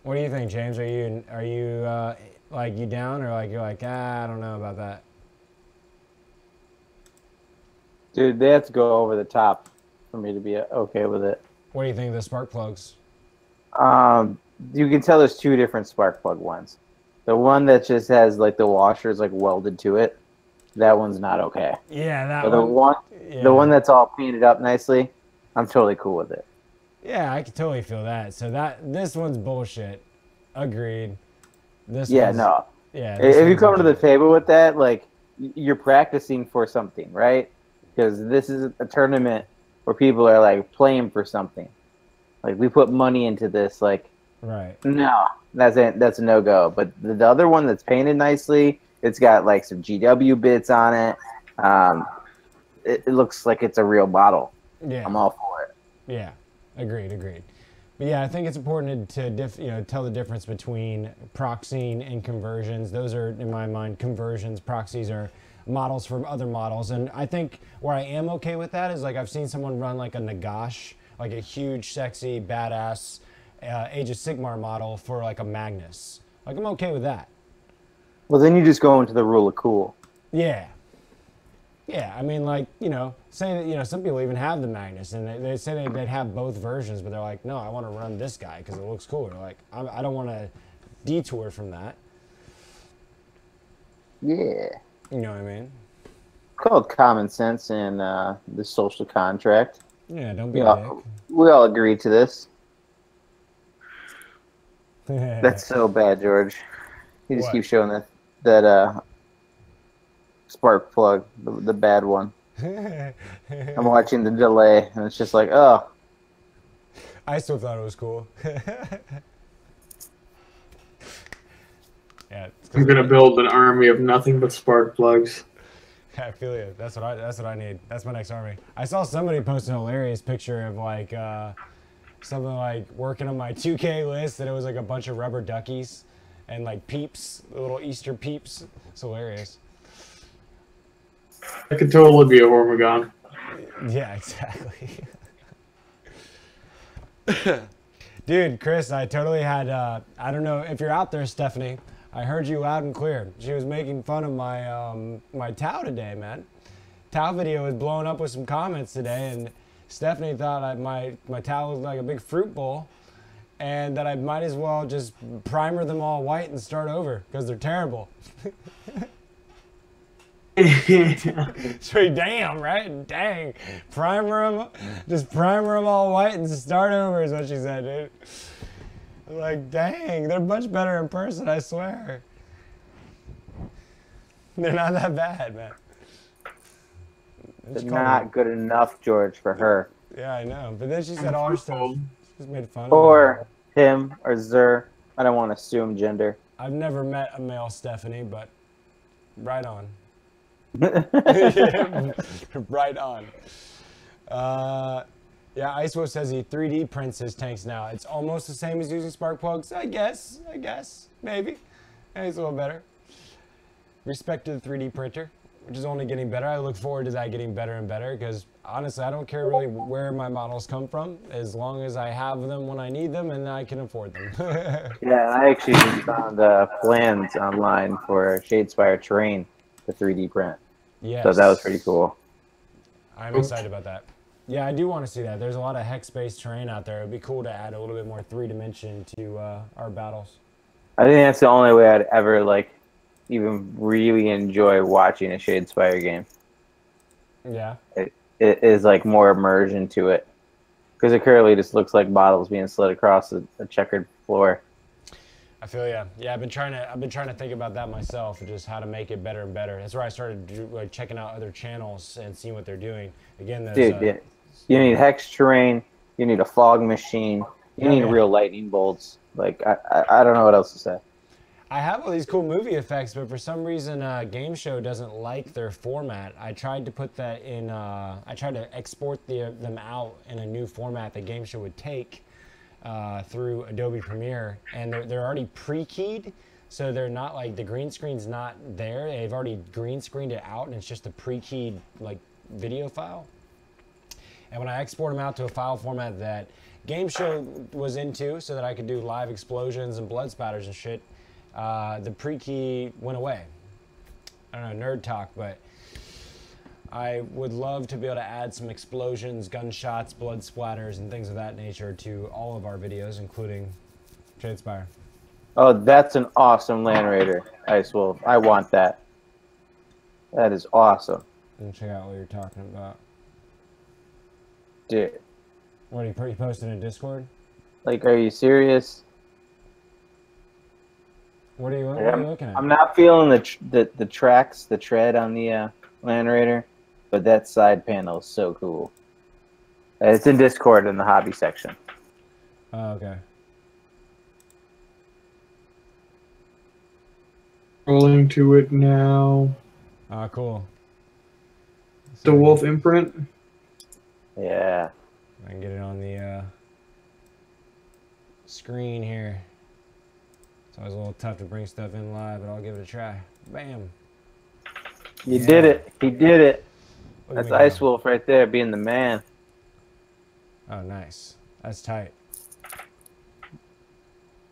A: What do you think, James? Are you like, you down, or like you're like, I don't know about that?
B: Dude, they have to go over the top for me to be okay with it.
A: What do you think of the spark plugs?
B: You can tell there's two different spark plug ones. The one that just has like the washers like welded to it, that one's not okay.
A: Yeah, that
B: but
A: one.
B: The one that's all painted up nicely, I'm totally cool with it.
A: Yeah, I can totally feel that. So this one's bullshit. Agreed.
B: Yeah, no.
A: Yeah.
B: If you come to the table with that, like, you're practicing for something, right? Because this is a tournament where people are like playing for something. Like, we put money into this, like,
A: right.
B: No, that's a no-go. But the other one that's painted nicely, it's got like some GW bits on it. It looks like it's a real bottle.
A: Yeah.
B: I'm all for it.
A: Yeah, agreed. But yeah, I think it's important to tell the difference between proxying and conversions. Those are, in my mind, conversions. Proxies are models from other models. And I think where I am okay with that is, like, I've seen someone run like a Nagash, like a huge, sexy, badass Age of Sigmar model for like a Magnus. Like, I'm okay with that.
B: Well, then you just go into the rule of cool.
A: Yeah. Yeah, I mean, like, say that, some people even have the Magnus, and they say they'd have both versions, but they're like, no, I want to run this guy because it looks cooler. Like, I don't want to detour from that.
B: Yeah.
A: You know what I mean?
B: Called common sense and the social contract.
A: Yeah, don't be a dick.
B: We all agree to this. That's so bad, George. You just keep showing that spark plug, the bad one. I'm watching the delay, and it's just like, oh.
A: I still thought it was cool. Yeah,
C: I'm gonna build an army of nothing but spark plugs.
A: I feel you. That's what I need. That's my next army. I saw somebody post an hilarious picture of like something like working on my 2K list, and it was like a bunch of rubber duckies and like peeps, little Easter peeps. It's hilarious.
C: That could totally be a Hormagon.
A: Yeah, exactly. Dude, Chris, I totally had, I don't know if you're out there, Stephanie. I heard you loud and clear. She was making fun of my my Tau today, man. Tau video was blowing up with some comments today, and Stephanie thought my Tau looked like a big fruit bowl, and that I might as well just primer them all white and start over, because they're terrible. So damn, right? Dang. Just primer them all white and start over is what she said, dude. Like, dang, they're much better in person, I swear. They're not that bad, man.
B: They're not good enough, George, for her.
A: Yeah, I know. But then she said all her stuff. She just made fun of
B: or him, or Zer. I don't want to assume gender.
A: I've never met a male Stephanie, but right on. Right on. Yeah, Icewo says he 3D prints his tanks now. It's almost the same as using spark plugs. I guess. Maybe. It's a little better. Respect to the 3D printer, which is only getting better. I look forward to that getting better and better, because honestly, I don't care really where my models come from, as long as I have them when I need them and I can afford them.
B: Yeah, I actually found plans online for Shadespire terrain to 3D print.
A: Yes.
B: So that was pretty cool.
A: I'm excited about that. Yeah, I do want to see that. There's a lot of hex-based terrain out there. It would be cool to add a little bit more 3-dimension to our battles.
B: I think that's the only way I'd ever, like, even really enjoy watching a Shadespire game.
A: Yeah.
B: It is, like, more immersion to it. Because it currently just looks like bottles being slid across a checkered floor.
A: I feel yeah. Yeah, I've been trying to think about that myself, and just how to make it better and better. That's where I started like checking out other channels and seeing what they're doing. Again, those,
B: Dude, yeah. You need hex terrain. You need a fog machine. You need real lightning bolts. Like I don't know what else to say.
A: I have all these cool movie effects, but for some reason, Game Show doesn't like their format. I tried to put that in. I tried to export them out in a new format that Game Show would take through Adobe Premiere, and they're already pre-keyed, so they're not like the green screen's not there. They've already green screened it out, and it's just a pre-keyed like video file. And when I export them out to a file format that Game Show was into, so that I could do live explosions and blood spatters and shit, the pre-key went away. I don't know, nerd talk, but I would love to be able to add some explosions, gunshots, blood splatters, and things of that nature to all of our videos, including Shadespire.
B: Oh, that's an awesome Land Raider, Ice Wolf. I want that. That is awesome.
A: Let me check out what you're talking about.
B: Dude.
A: What, are you posting in Discord?
B: Like, are you serious?
A: What are you looking at?
B: I'm not feeling the tracks, the tread on the Land Raider, but that side panel is so cool. It's in Discord in the hobby section.
A: Oh, okay.
C: Rolling to it now.
A: Ah, cool.
C: The Wolf imprint.
B: Yeah.
A: I can get it on the screen here. It's always a little tough to bring stuff in live, but I'll give it a try. Bam.
B: You did it. He did it.
A: Look
B: That's Ice Wolf right there, being the man.
A: Oh, nice. That's tight.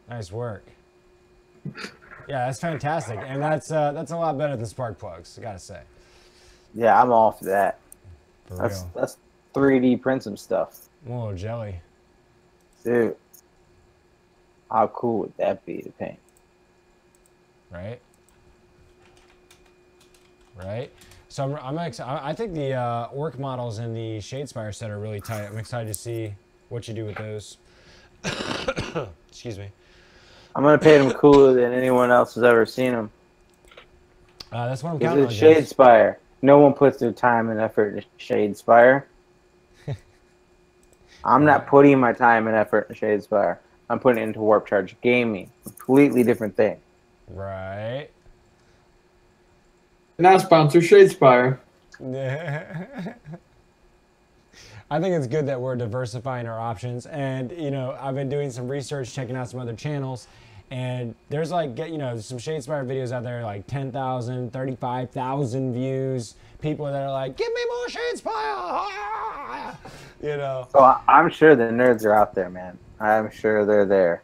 A: Nice work. Yeah, that's fantastic, and that's a lot better than spark plugs, I gotta say.
B: Yeah, I'm all for that.
A: For
B: That's
A: real.
B: 3D print some stuff.
A: Whoa, jelly.
B: Dude. How cool would that be to paint?
A: Right? Right? So I think the orc models in the Shadespire set are really tight. I'm excited to see what you do with those. Excuse me.
B: I'm gonna paint them cooler than anyone else has ever seen them.
A: That's what I'm counting on.
B: It's Shadespire. No one puts their time and effort into Shadespire. I'm not putting my time and effort into Shadespire. I'm putting it into Warp Charge Gaming. Completely different thing.
A: Right.
C: Now sponsor Shadespire.
A: I think it's good that we're diversifying our options, and you know, I've been doing some research, checking out some other channels, and there's like, you know, some Shadespire videos out there like 10,000, 35,000 views. People that are like, give me more Shadespire, you know.
B: So I'm sure the nerds are out there, man. I'm sure they're there.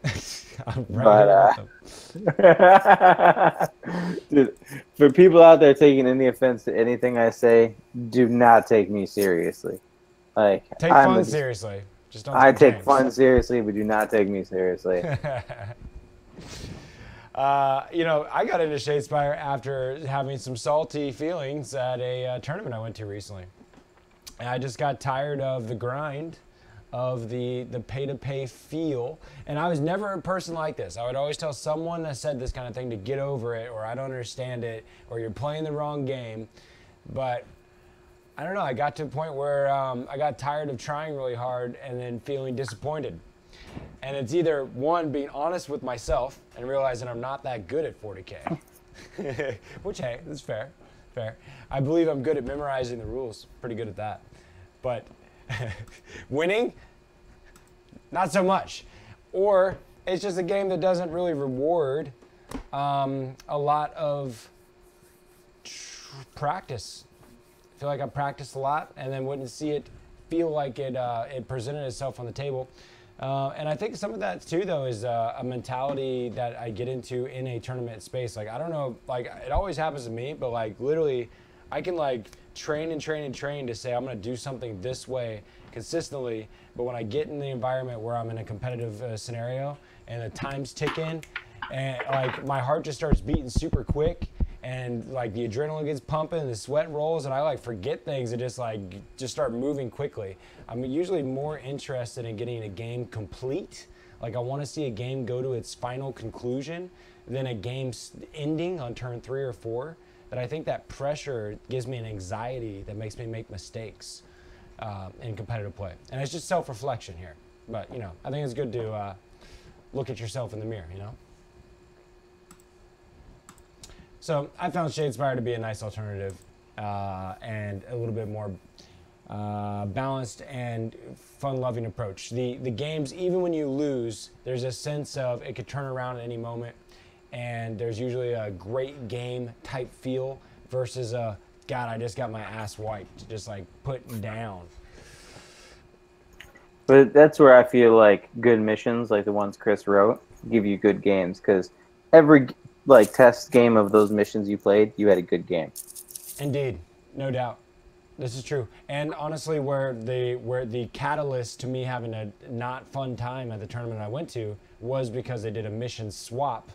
B: Dude, for people out there taking any offense to anything I say, do not take me seriously. Like,
A: take fun seriously. Just don't.
B: I take fun seriously, but do not take me seriously.
A: You know, I got into Shadespire after having some salty feelings at a tournament I went to recently. And I just got tired of the grind, of the pay-to-pay feel. And I was never a person like this. I would always tell someone that said this kind of thing to get over it, or I don't understand it, or you're playing the wrong game. But I don't know, I got to a point where I got tired of trying really hard and then feeling disappointed. And it's either, one, being honest with myself and realizing I'm not that good at 40K. Which, hey, that's fair. Fair. I believe I'm good at memorizing the rules. Pretty good at that. But winning, not so much. Or it's just a game that doesn't really reward a lot of practice. I feel like I practiced a lot and then wouldn't see it feel like it presented itself on the table. And I think some of that too, though, is a mentality that I get into in a tournament space. Like, I don't know, like, it always happens to me, but like literally I can like train and train and train to say I'm going to do something this way consistently. But when I get in the environment where I'm in a competitive scenario and the time's ticking and like my heart just starts beating super quick and like the adrenaline gets pumping and the sweat rolls and I like forget things and just start moving quickly. I'm usually more interested in getting a game complete, Like, I want to see a game go to its final conclusion, then a game ending on turn 3 or 4. But I think that pressure gives me an anxiety that makes me make mistakes in competitive play. And it's just self-reflection here. But, you know, I think it's good to look at yourself in the mirror, you know? So I found Shadespire to be a nice alternative and a little bit more balanced and fun-loving approach. The games, even when you lose, there's a sense of it could turn around at any moment, and there's usually a great game type feel versus a, God, I just got my ass wiped, just like put down.
B: But that's where I feel like good missions, like the ones Chris wrote, give you good games, because every like test game of those missions you played, you had a good game.
A: Indeed, no doubt. This is true. And honestly, where the catalyst to me having a not fun time at the tournament I went to was because they did a mission swap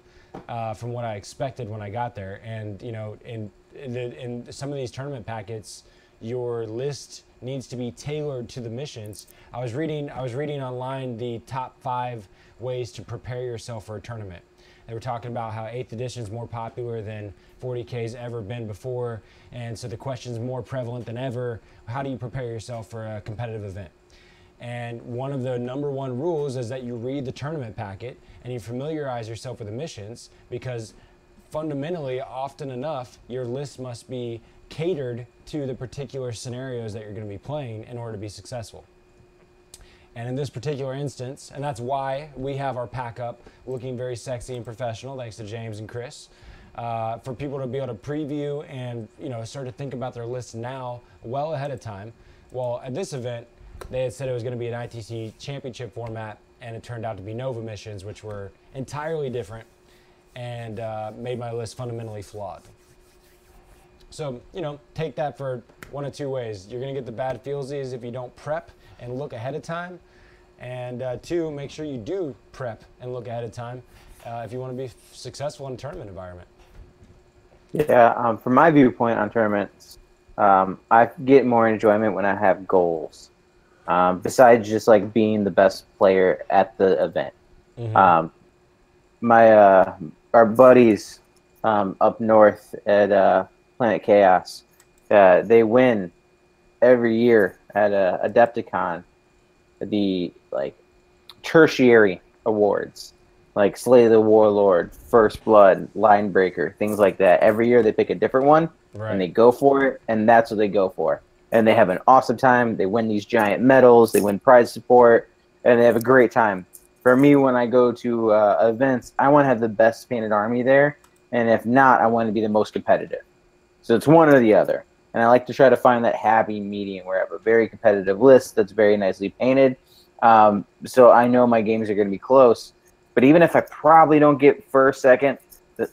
A: from what I expected when I got there. And, you know, in some of these tournament packets, your list needs to be tailored to the missions. I was reading online the top 5 ways to prepare yourself for a tournament. They were talking about how 8th edition is more popular than 40K's ever been before, and so the question's more prevalent than ever. How do you prepare yourself for a competitive event? And one of the #1 rules is that you read the tournament packet and you familiarize yourself with the missions, because fundamentally, often enough, your list must be catered to the particular scenarios that you're going to be playing in order to be successful. And in this particular instance, and that's why we have our pack up looking very sexy and professional, thanks to James and Chris, for people to be able to preview and, you know, start to think about their lists now well ahead of time. Well, at this event, they had said it was going to be an ITC championship format, and it turned out to be Nova missions, which were entirely different and made my list fundamentally flawed. So, you know, take that for one of 2 ways. You're going to get the bad feelsies if you don't prep and look ahead of time. And 2, make sure you do prep and look ahead of time if you want to be successful in a tournament environment.
B: Yeah, from my viewpoint on tournaments, I get more enjoyment when I have goals. Besides just like being the best player at the event. Mm-hmm. Our buddies up north at Planet Chaos, they win every year at Adepticon the like tertiary awards, like Slay the Warlord, First Blood, Line Breaker, things like that. Every year they pick a different one, right, and they go for it, and that's what they go for. And they have an awesome time. They win these giant medals, they win prize support, and they have a great time. For me, when I go to events, I want to have the best painted army there, and if not, I want to be the most competitive. So it's one or the other. And I like to try to find that happy medium where I have a very competitive list that's very nicely painted. So I know my games are going to be close. But even if I probably don't get first, second,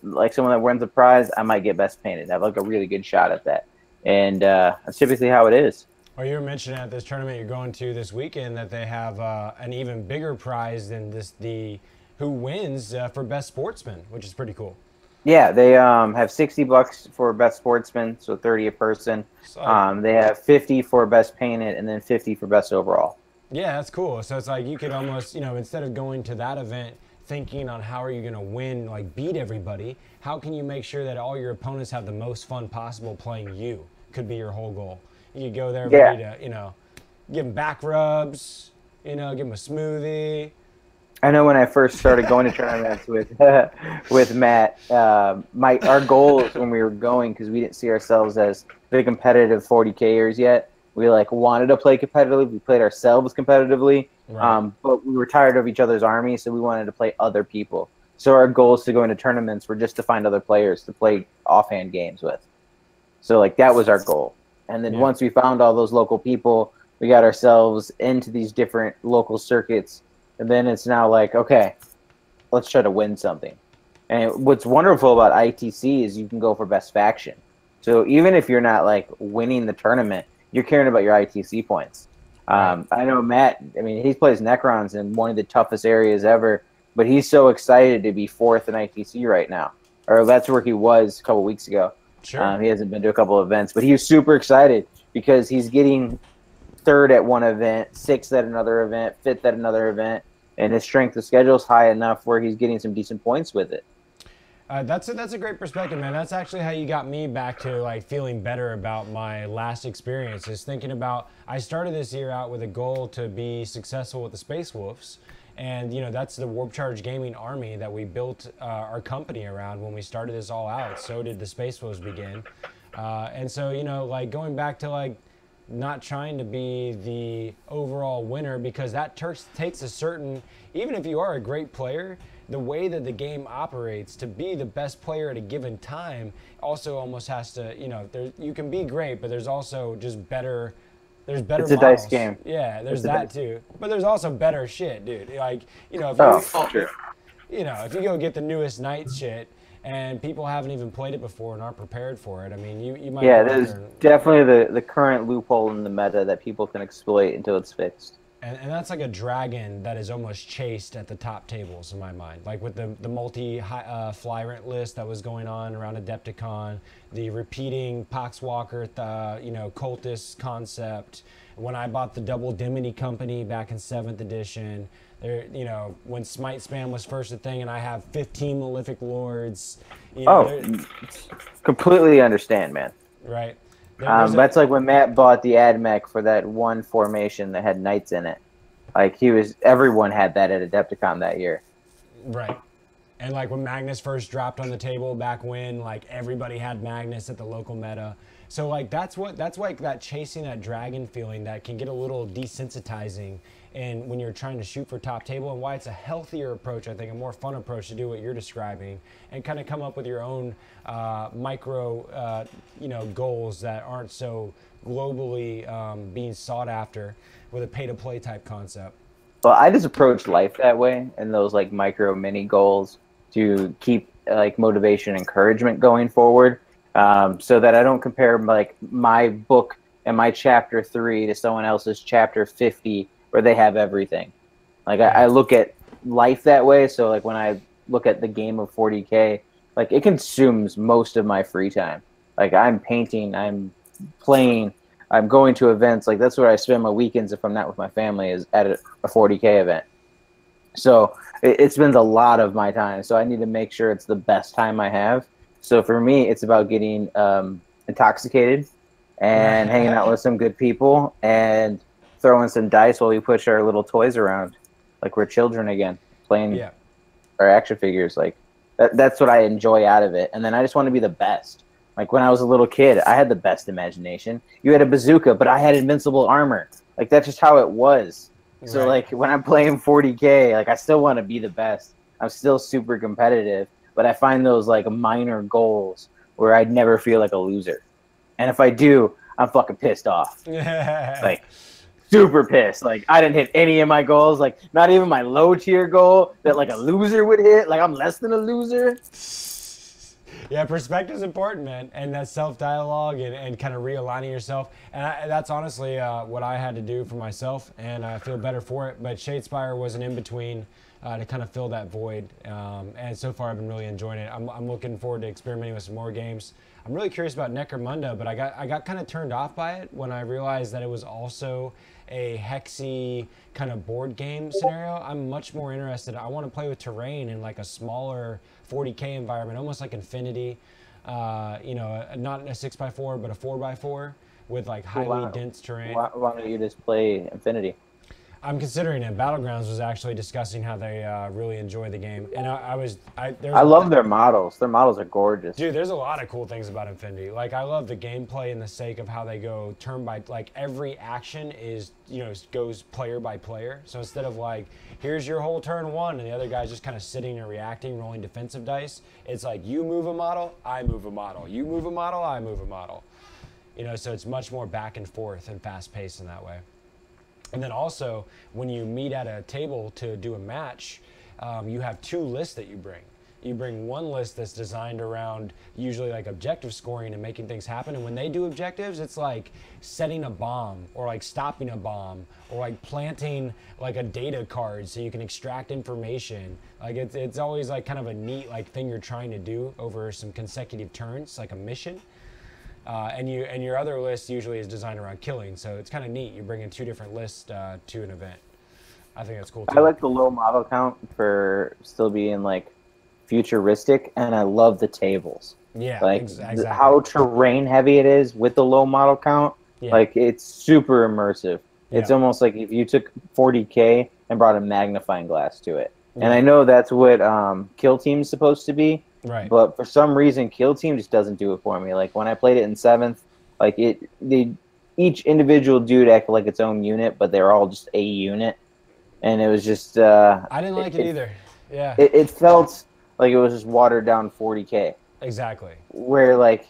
B: like someone that wins the prize, I might get best painted. I have like a really good shot at that. And that's typically how it is.
A: Well, you were mentioning at this tournament you're going to this weekend that they have an even bigger prize than the who wins for best sportsman, which is pretty cool.
B: Yeah, they have $60 for best sportsman, so 30 a person. They have 50 for best painted, and then 50 for best overall.
A: Yeah, that's cool. So it's like you could almost, you know, instead of going to that event thinking on how are you going to win, like beat everybody, how can you make sure that all your opponents have the most fun possible playing you? Could be your whole goal. You could go there ready to, you know, give them back rubs, you know, give them a smoothie.
B: I know when I first started going to tournaments with Matt, our goals when we were going, because we didn't see ourselves as the competitive 40Kers yet, we like wanted to play competitively. We played ourselves competitively, right, but we were tired of each other's army, so we wanted to play other people. So our goals to go into tournaments were just to find other players to play offhand games with. So like that was our goal. And then once we found all those local people, we got ourselves into these different local circuits. And then it's now like, okay, let's try to win something. And what's wonderful about ITC is you can go for best faction. So even if you're not like winning the tournament, you're caring about your ITC points. I know Matt, I mean, he plays Necrons in one of the toughest areas ever, but he's so excited to be 4th in ITC right now. Or that's where he was a couple weeks ago. Sure. He hasn't been to a couple of events, but he was super excited because he's getting 3rd at one event, 6th at another event, 5th at another event. and his strength of schedule is high enough where he's getting some decent points with it.
A: That's a great perspective, man. That's actually how you got me back to like feeling better about my last experience. Is thinking about, I started this year out with a goal to be successful with the Space Wolves, and that's the Warp Charge Gaming army that we built our company around when we started this all out. So did the Space Wolves begin, and so like going back to like not trying to be the overall winner, because that takes a certain, even if you are a great player, the way that the game operates, to be the best player at a given time also almost has to, you can be great, but there's also just better, there's better
B: It's a
A: models.
B: dice game.
A: Yeah, there's that too. But there's also better shit, dude. Like, if you go get the newest Knight shit and people haven't even played it before and aren't prepared for it, I mean, you might.
B: Yeah, there's definitely the current loophole in the meta that people can exploit until it's fixed.
A: And that's like a dragon that is almost chased at the top tables in my mind. Like with the multi-Flyrant list that was going on around Adepticon, the repeating Poxwalker, cultist concept. When I bought the Double Dimity Company back in 7th edition, there, when Smite Spam was first a thing, and I have 15 Malefic Lords.
B: Completely understand, man.
A: Right.
B: That's like when Matt bought the AdMech for that one formation that had knights in it. Like everyone had that at Adepticon that year.
A: Right. And like when Magnus first dropped on the table back when, like everybody had Magnus at the local meta. So like that's like that chasing that dragon feeling that can get a little desensitizing, and when you're trying to shoot for top table, and why it's a healthier approach, I think, a more fun approach to do what you're describing, and kind of come up with your own micro goals that aren't so globally being sought after with a pay-to-play type concept.
B: Well, I just approach life that way, and those like micro mini goals to keep like motivation, encouragement going forward, so that I don't compare like my book and my chapter 3 to someone else's chapter 50 where they have everything. Like I look at life that way. So like when I look at the game of 40K, like it consumes most of my free time. Like I'm painting, I'm playing, I'm going to events. Like that's where I spend my weekends if I'm not with my family, is at a 40K event. So it spends a lot of my time. So I need to make sure it's the best time I have. So for me, it's about getting intoxicated and hanging out with some good people and throwing some dice while we push our little toys around like we're children again, playing our action figures. Like that's what I enjoy out of it. And then I just want to be the best. Like when I was a little kid, I had the best imagination. You had a bazooka, but I had invincible armor. Like that's just how it was. So like when I'm playing 40K, like I still want to be the best. I'm still super competitive, but I find those like minor goals where I'd never feel like a loser. And if I do, I'm fucking pissed off. Like super pissed. Like I didn't hit any of my goals. Like not even my low tier goal that like a loser would hit. Like I'm less than a loser.
A: Yeah, perspective is important, man, and that self-dialogue and kind of realigning yourself. And that's honestly what I had to do for myself, and I feel better for it. But Shadespire was an in-between to kind of fill that void, and so far I've been really enjoying it. I'm looking forward to experimenting with some more games. I'm really curious about Necromunda, but I got kind of turned off by it when I realized that it was also a hexy kind of board game scenario. I'm much more interested. I want to play with terrain in like a smaller 40K environment, almost like Infinity. Not a 6x4, but a 4x4 with like highly dense terrain.
B: Why don't you just play Infinity?
A: I'm considering it. Battlegrounds was actually discussing how they really enjoy the game, and
B: I love their models. Their models are gorgeous.
A: Dude, there's a lot of cool things about Infinity. Like I love the gameplay and the sake of how they go turn by, like every action is goes player by player. So instead of like here's your whole turn one and the other guy's just kind of sitting and reacting, rolling defensive dice, it's like you move a model, I move a model. You move a model, I move a model. So it's much more back and forth and fast paced in that way. And then also, when you meet at a table to do a match, you have two lists that you bring. You bring one list that's designed around usually like objective scoring and making things happen. And when they do objectives, it's like setting a bomb or like stopping a bomb or like planting like a data card so you can extract information. Like it's always like kind of a neat like thing you're trying to do over some consecutive turns, like a mission. And your other list usually is designed around killing, so it's kind of neat. You bring in two different lists to an event. I think that's cool
B: I
A: too.
B: like the low model count for still being like futuristic, and I love the tables.
A: Yeah,
B: Like
A: exactly.
B: how terrain heavy it is with the low model count.
A: Yeah.
B: Like it's super immersive. It's
A: Yeah.
B: almost like if you took 40K and brought a magnifying glass to it. And
A: Yeah.
B: I know that's what Kill Team's supposed to be,
A: Right.
B: but for some reason Kill Team just doesn't do it for me. Like when I played it in 7th, like each individual dude acted like its own unit, but they're all just a unit, and it was just
A: I didn't like it either. Yeah.
B: It felt like it was just watered down 40K.
A: Exactly.
B: Where like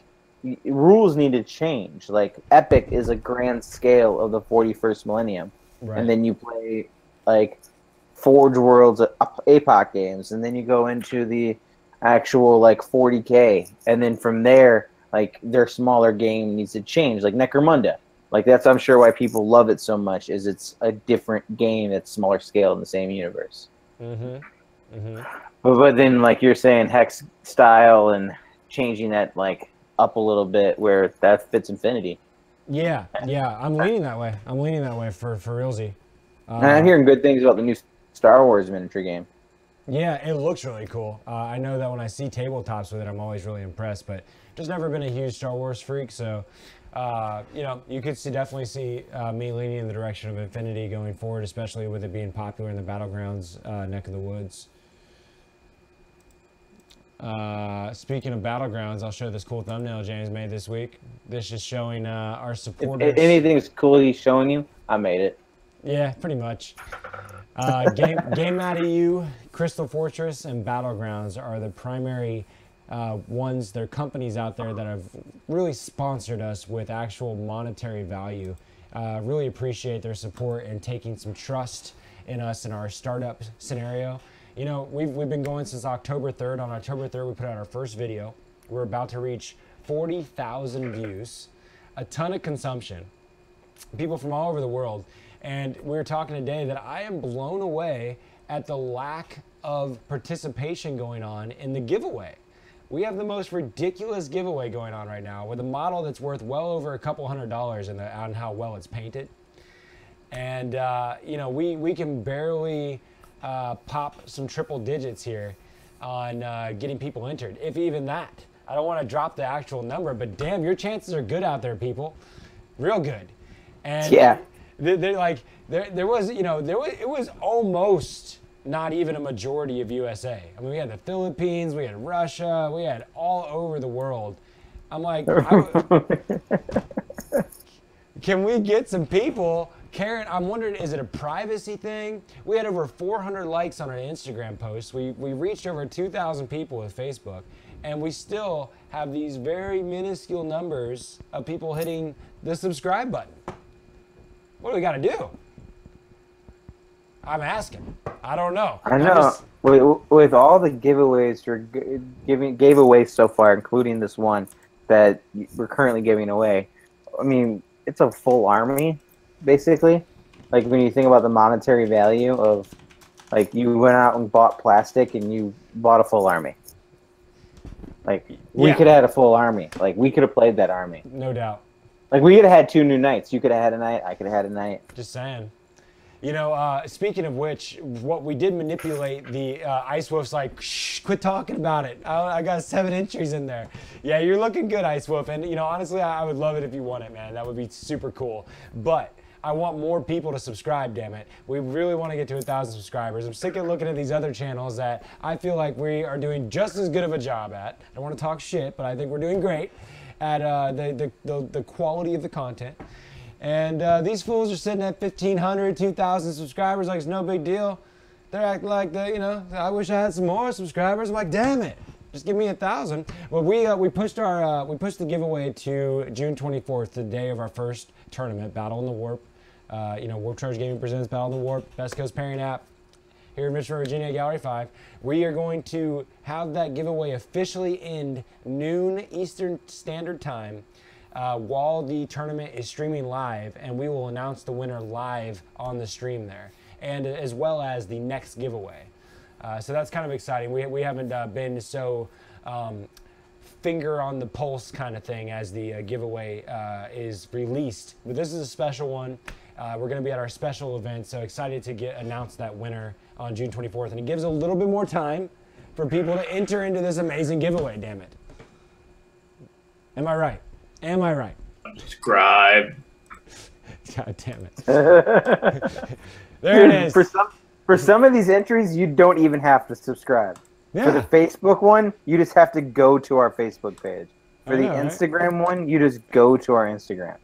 B: rules need to change. Like Epic is a grand scale of the 41st millennium,
A: Right.
B: and then you play like Forge Worlds, APOC games, and then you go into the actual like 40K, and then from there, like their smaller game needs to change. Like Necromunda, like that's I'm sure why people love it so much is it's a different game that's smaller scale in the same universe. But then like you're saying Hex style and changing that like up a little bit where that fits Infinity.
A: Yeah, I'm leaning that way. I'm leaning that way for realsy.
B: And I'm hearing good things about the new Star Wars miniature game.
A: Yeah, it looks really cool. I know that when I see tabletops with it, I'm always really impressed, but just never been a huge Star Wars freak, so you know, you could definitely see me leaning in the direction of Infinity going forward, especially with it being popular in the Battlegrounds neck of the woods. Speaking of Battlegrounds, I'll show this cool thumbnail James made this week. This is showing our supporters.
B: If anything's cool he's showing you, I made it.
A: Yeah, pretty much. Game Mad EU, Crystal Fortress, and Battlegrounds are the primary ones. They're companies out there that have really sponsored us with actual monetary value. Really appreciate their support and taking some trust in us in our startup scenario. You know, we've been going since October 3rd. On October 3rd, we put out our first video. We're about to reach 40,000 views, a ton of consumption, people from all over the world. And we were talking today that I am blown away at the lack of participation going on in the giveaway. We have the most ridiculous giveaway going on right now with a model that's worth well over a couple $100 on how well it's painted. And, you know, we can barely pop some triple digits here on getting people entered, if even that. I don't want to drop the actual number, but damn, your chances are good out there, people. Real good. And
B: yeah.
A: There was, you know, it was almost not even a majority of USA. I mean, we had the Philippines, we had Russia, we had all over the world. I'm like, can we get some people? Karen, I'm wondering, is it a privacy thing? We had over 400 likes on our Instagram post. We reached over 2,000 people with Facebook, and we still have these very minuscule numbers of people hitting the subscribe button. What do we got to do? I'm asking. I don't know.
B: I know. With all the giveaways you're gave away so far, including this one that we're currently giving away, I mean, it's a full army, basically. Like when you think about the monetary value of, like, you went out and bought plastic and you bought a full army. Like, we could have had a full army. Like, we could have played that army.
A: No doubt.
B: Like, we could have had 2 new knights. You could have had a knight. I could have had a knight.
A: Just saying. You know, speaking of which, what we did manipulate, the Ice Wolf's like, shh, quit talking about it. I got 7 entries in there. Yeah, you're looking good, Ice Wolf. And, you know, honestly, I would love it if you won it, man. That would be super cool. But I want more people to subscribe, damn it. We really want to get to 1,000 subscribers. I'm sick of looking at these other channels that I feel like we are doing just as good of a job at. I don't want to talk shit, but I think we're doing great at the quality of the content. And these fools are sitting at 1,500, 2,000 subscribers like it's no big deal. They're acting like, you know, I wish I had some more subscribers. I'm like, damn it, just give me 1,000. Well, we pushed the giveaway to June 24th, the day of our first tournament, Battle in the Warp. You know, Warp Charge Gaming presents Battle in the Warp, Best Coast Pairing app here in Richmond, Virginia, Gallery 5. We are going to have that giveaway officially end noon Eastern Standard Time. While the tournament is streaming live, and we will announce the winner live on the stream there, and as well as the next giveaway. So that's kind of exciting. We haven't been so finger on the pulse kind of thing as the giveaway is released, but this is a special one. We're going to be at our special event, so excited to announce that winner on June 24th. And it gives a little bit more time for people to enter into this amazing giveaway, damn it. Am I right? Am I right?
C: Subscribe.
A: God damn it. There it is.
B: For some of these entries, you don't even have to subscribe.
A: Yeah.
B: For the Facebook one, you just have to go to our Facebook page. For the
A: know, right?
B: Instagram one, you just go to our Instagram.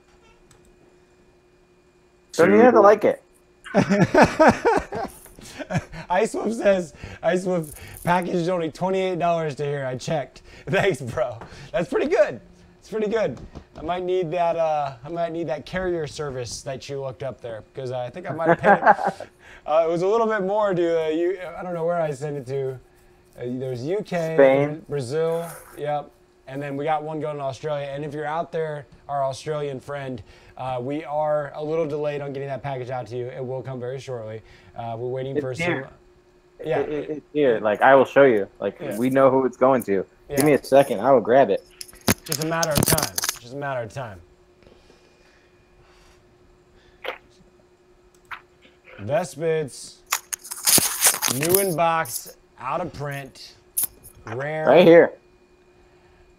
B: Don't even have to like it.
A: Icewolf says, Icewolf package is only $28 to hear. I checked. Thanks, bro. That's pretty good. It's pretty good. I might need that. I might need that carrier service that you looked up there because I think I might have paid it. It was a little bit more to I don't know where I sent it to. There's UK,
B: Spain,
A: Brazil. Yep. And then we got one going to Australia. And if you're out there, our Australian friend, we are a little delayed on getting that package out to you. It will come very shortly. We're waiting for some. Yeah.
B: It's here. Like, I will show you. Like, we know who it's going to.
A: Yeah.
B: Give me a second. I will grab it.
A: Just a matter of time. Just a matter of time. Vespids, new in box, out of print, rare.
B: Right here.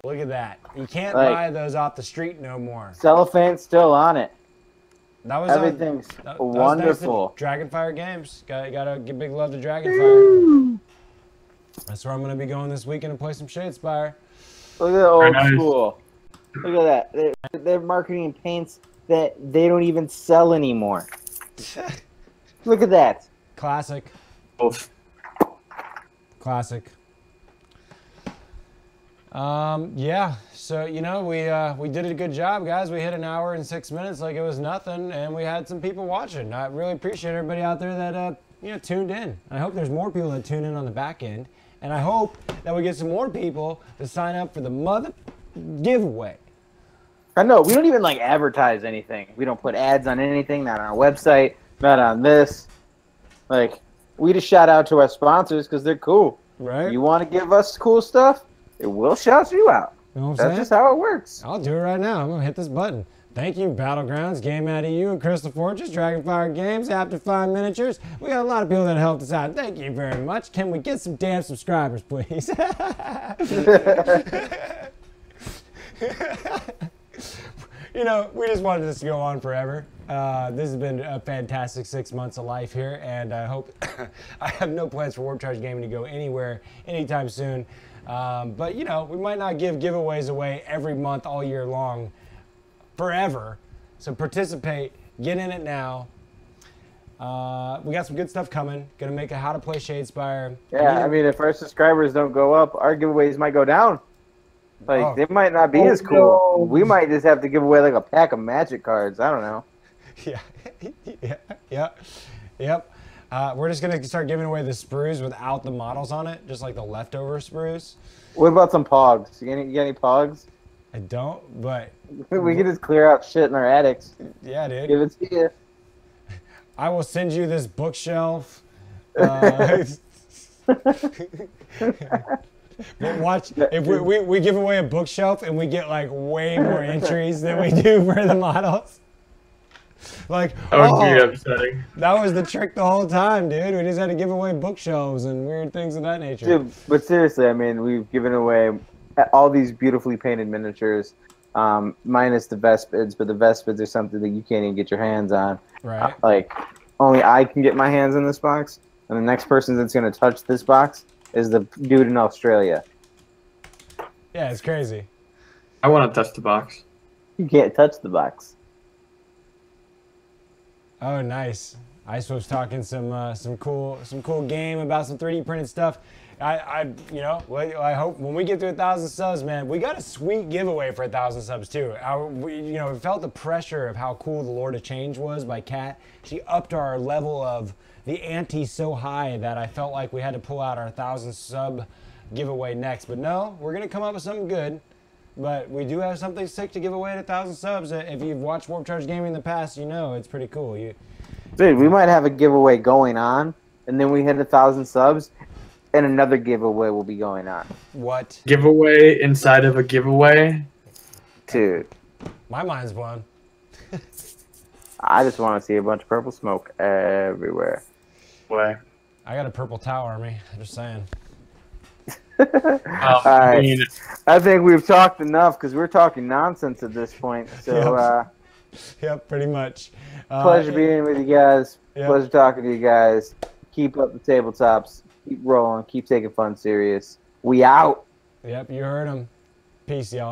A: Look at that. You can't buy those off the street no more.
B: Cellophane's still on it.
A: That was
B: Everything's wonderful.
A: Dragonfire Games. Gotta give big love to Dragonfire. That's where I'm gonna be going this weekend to play some Shadespire.
B: Look at the old school. Look at that. They're marketing paints that they don't even sell anymore. Look at that.
A: Classic.
C: Oof.
A: Classic. Yeah, so, you know, we did a good job, guys. We hit an hour and 6 minutes like it was nothing, and we had some people watching. I really appreciate everybody out there that, you know, tuned in. I hope there's more people that tune in on the back end, and I hope that we get some more people to sign up for the mother giveaway.
B: I know, we don't even, like, advertise anything. We don't put ads on anything, not on our website, not on this. Like, we just shout out to our sponsors because they're cool.
A: Right.
B: You want to give us cool stuff? It will shout you out.
A: You know what I'm
B: That's
A: saying?
B: just how it works.
A: I'll do it right now. I'm going to hit this button. Thank you, Battlegrounds, Game Out of You, and Crystal Fortress, Dragonfire Games, After 5 Miniatures. We got a lot of people that helped us out. Thank you very much. Can we get some damn subscribers, please? You know, we just wanted this to go on forever. This has been a fantastic 6 months of life here, and I hope I have no plans for Warp Charge Gaming to go anywhere anytime soon. But, you know, we might not give giveaways away every month all year long forever. So participate, get in it now. We got some good stuff coming. Gonna make a How to Play Shadespire.
B: Yeah, I mean, if our subscribers don't go up, our giveaways might go down. Like, they might not be as cool.
C: No.
B: We might just have to give away, like, a pack of Magic cards. I don't know.
A: Yep. We're just gonna start giving away the sprues without the models on it, just like the leftover sprues.
B: What about some Pogs? You got any Pogs?
A: I don't, but
B: We can just clear out shit in our attics.
A: yeah, dude.
B: Give it to you.
A: I will send you this bookshelf. But watch, if we give away a bookshelf and we get like way more entries than we do for the models. Like,
C: That would be upsetting.
A: that was the trick the whole time, dude. We just had to give away bookshelves and weird things of that nature.
B: Dude, but seriously, I mean, we've given away all these beautifully painted miniatures, minus the Vespids, but the Vespids are something that you can't even get your hands on.
A: Right.
B: Like, only I can get my hands on this box, and the next person that's going to touch this box is the dude in Australia.
A: Yeah, it's crazy.
C: I want to test the box.
B: You can't touch the box.
A: Oh, nice. Ice was talking some cool game about some 3D printed stuff. You know, I hope when we get to 1,000 subs, man, we got a sweet giveaway for 1,000 subs too. You know, we felt the pressure of how cool the Lord of Change was by Kat. She upped our level of the ante so high that I felt like we had to pull out our 1,000 sub giveaway next. But no, we're gonna come up with something good. But we do have something sick to give away at 1,000 subs. If you've watched Warp Charge Gaming in the past, you know it's pretty cool.
B: Dude, we might have a giveaway going on, and then we hit 1,000 subs, and another giveaway will be going on.
A: What?
C: Giveaway inside of a giveaway?
B: Dude.
A: My mind's blown.
B: I just want to see a bunch of purple smoke everywhere.
C: Way.
A: I got a purple tau army. Just saying.
B: All
C: I
B: right.
C: mean,
B: I think we've talked enough because we're talking nonsense at this point. So,
A: Yep, pretty much.
B: pleasure being with you guys.
A: Yep.
B: Pleasure talking to you guys. Keep up the tabletops. Keep rolling. Keep taking fun serious. We out.
A: Yep, you heard him. Peace, y'all.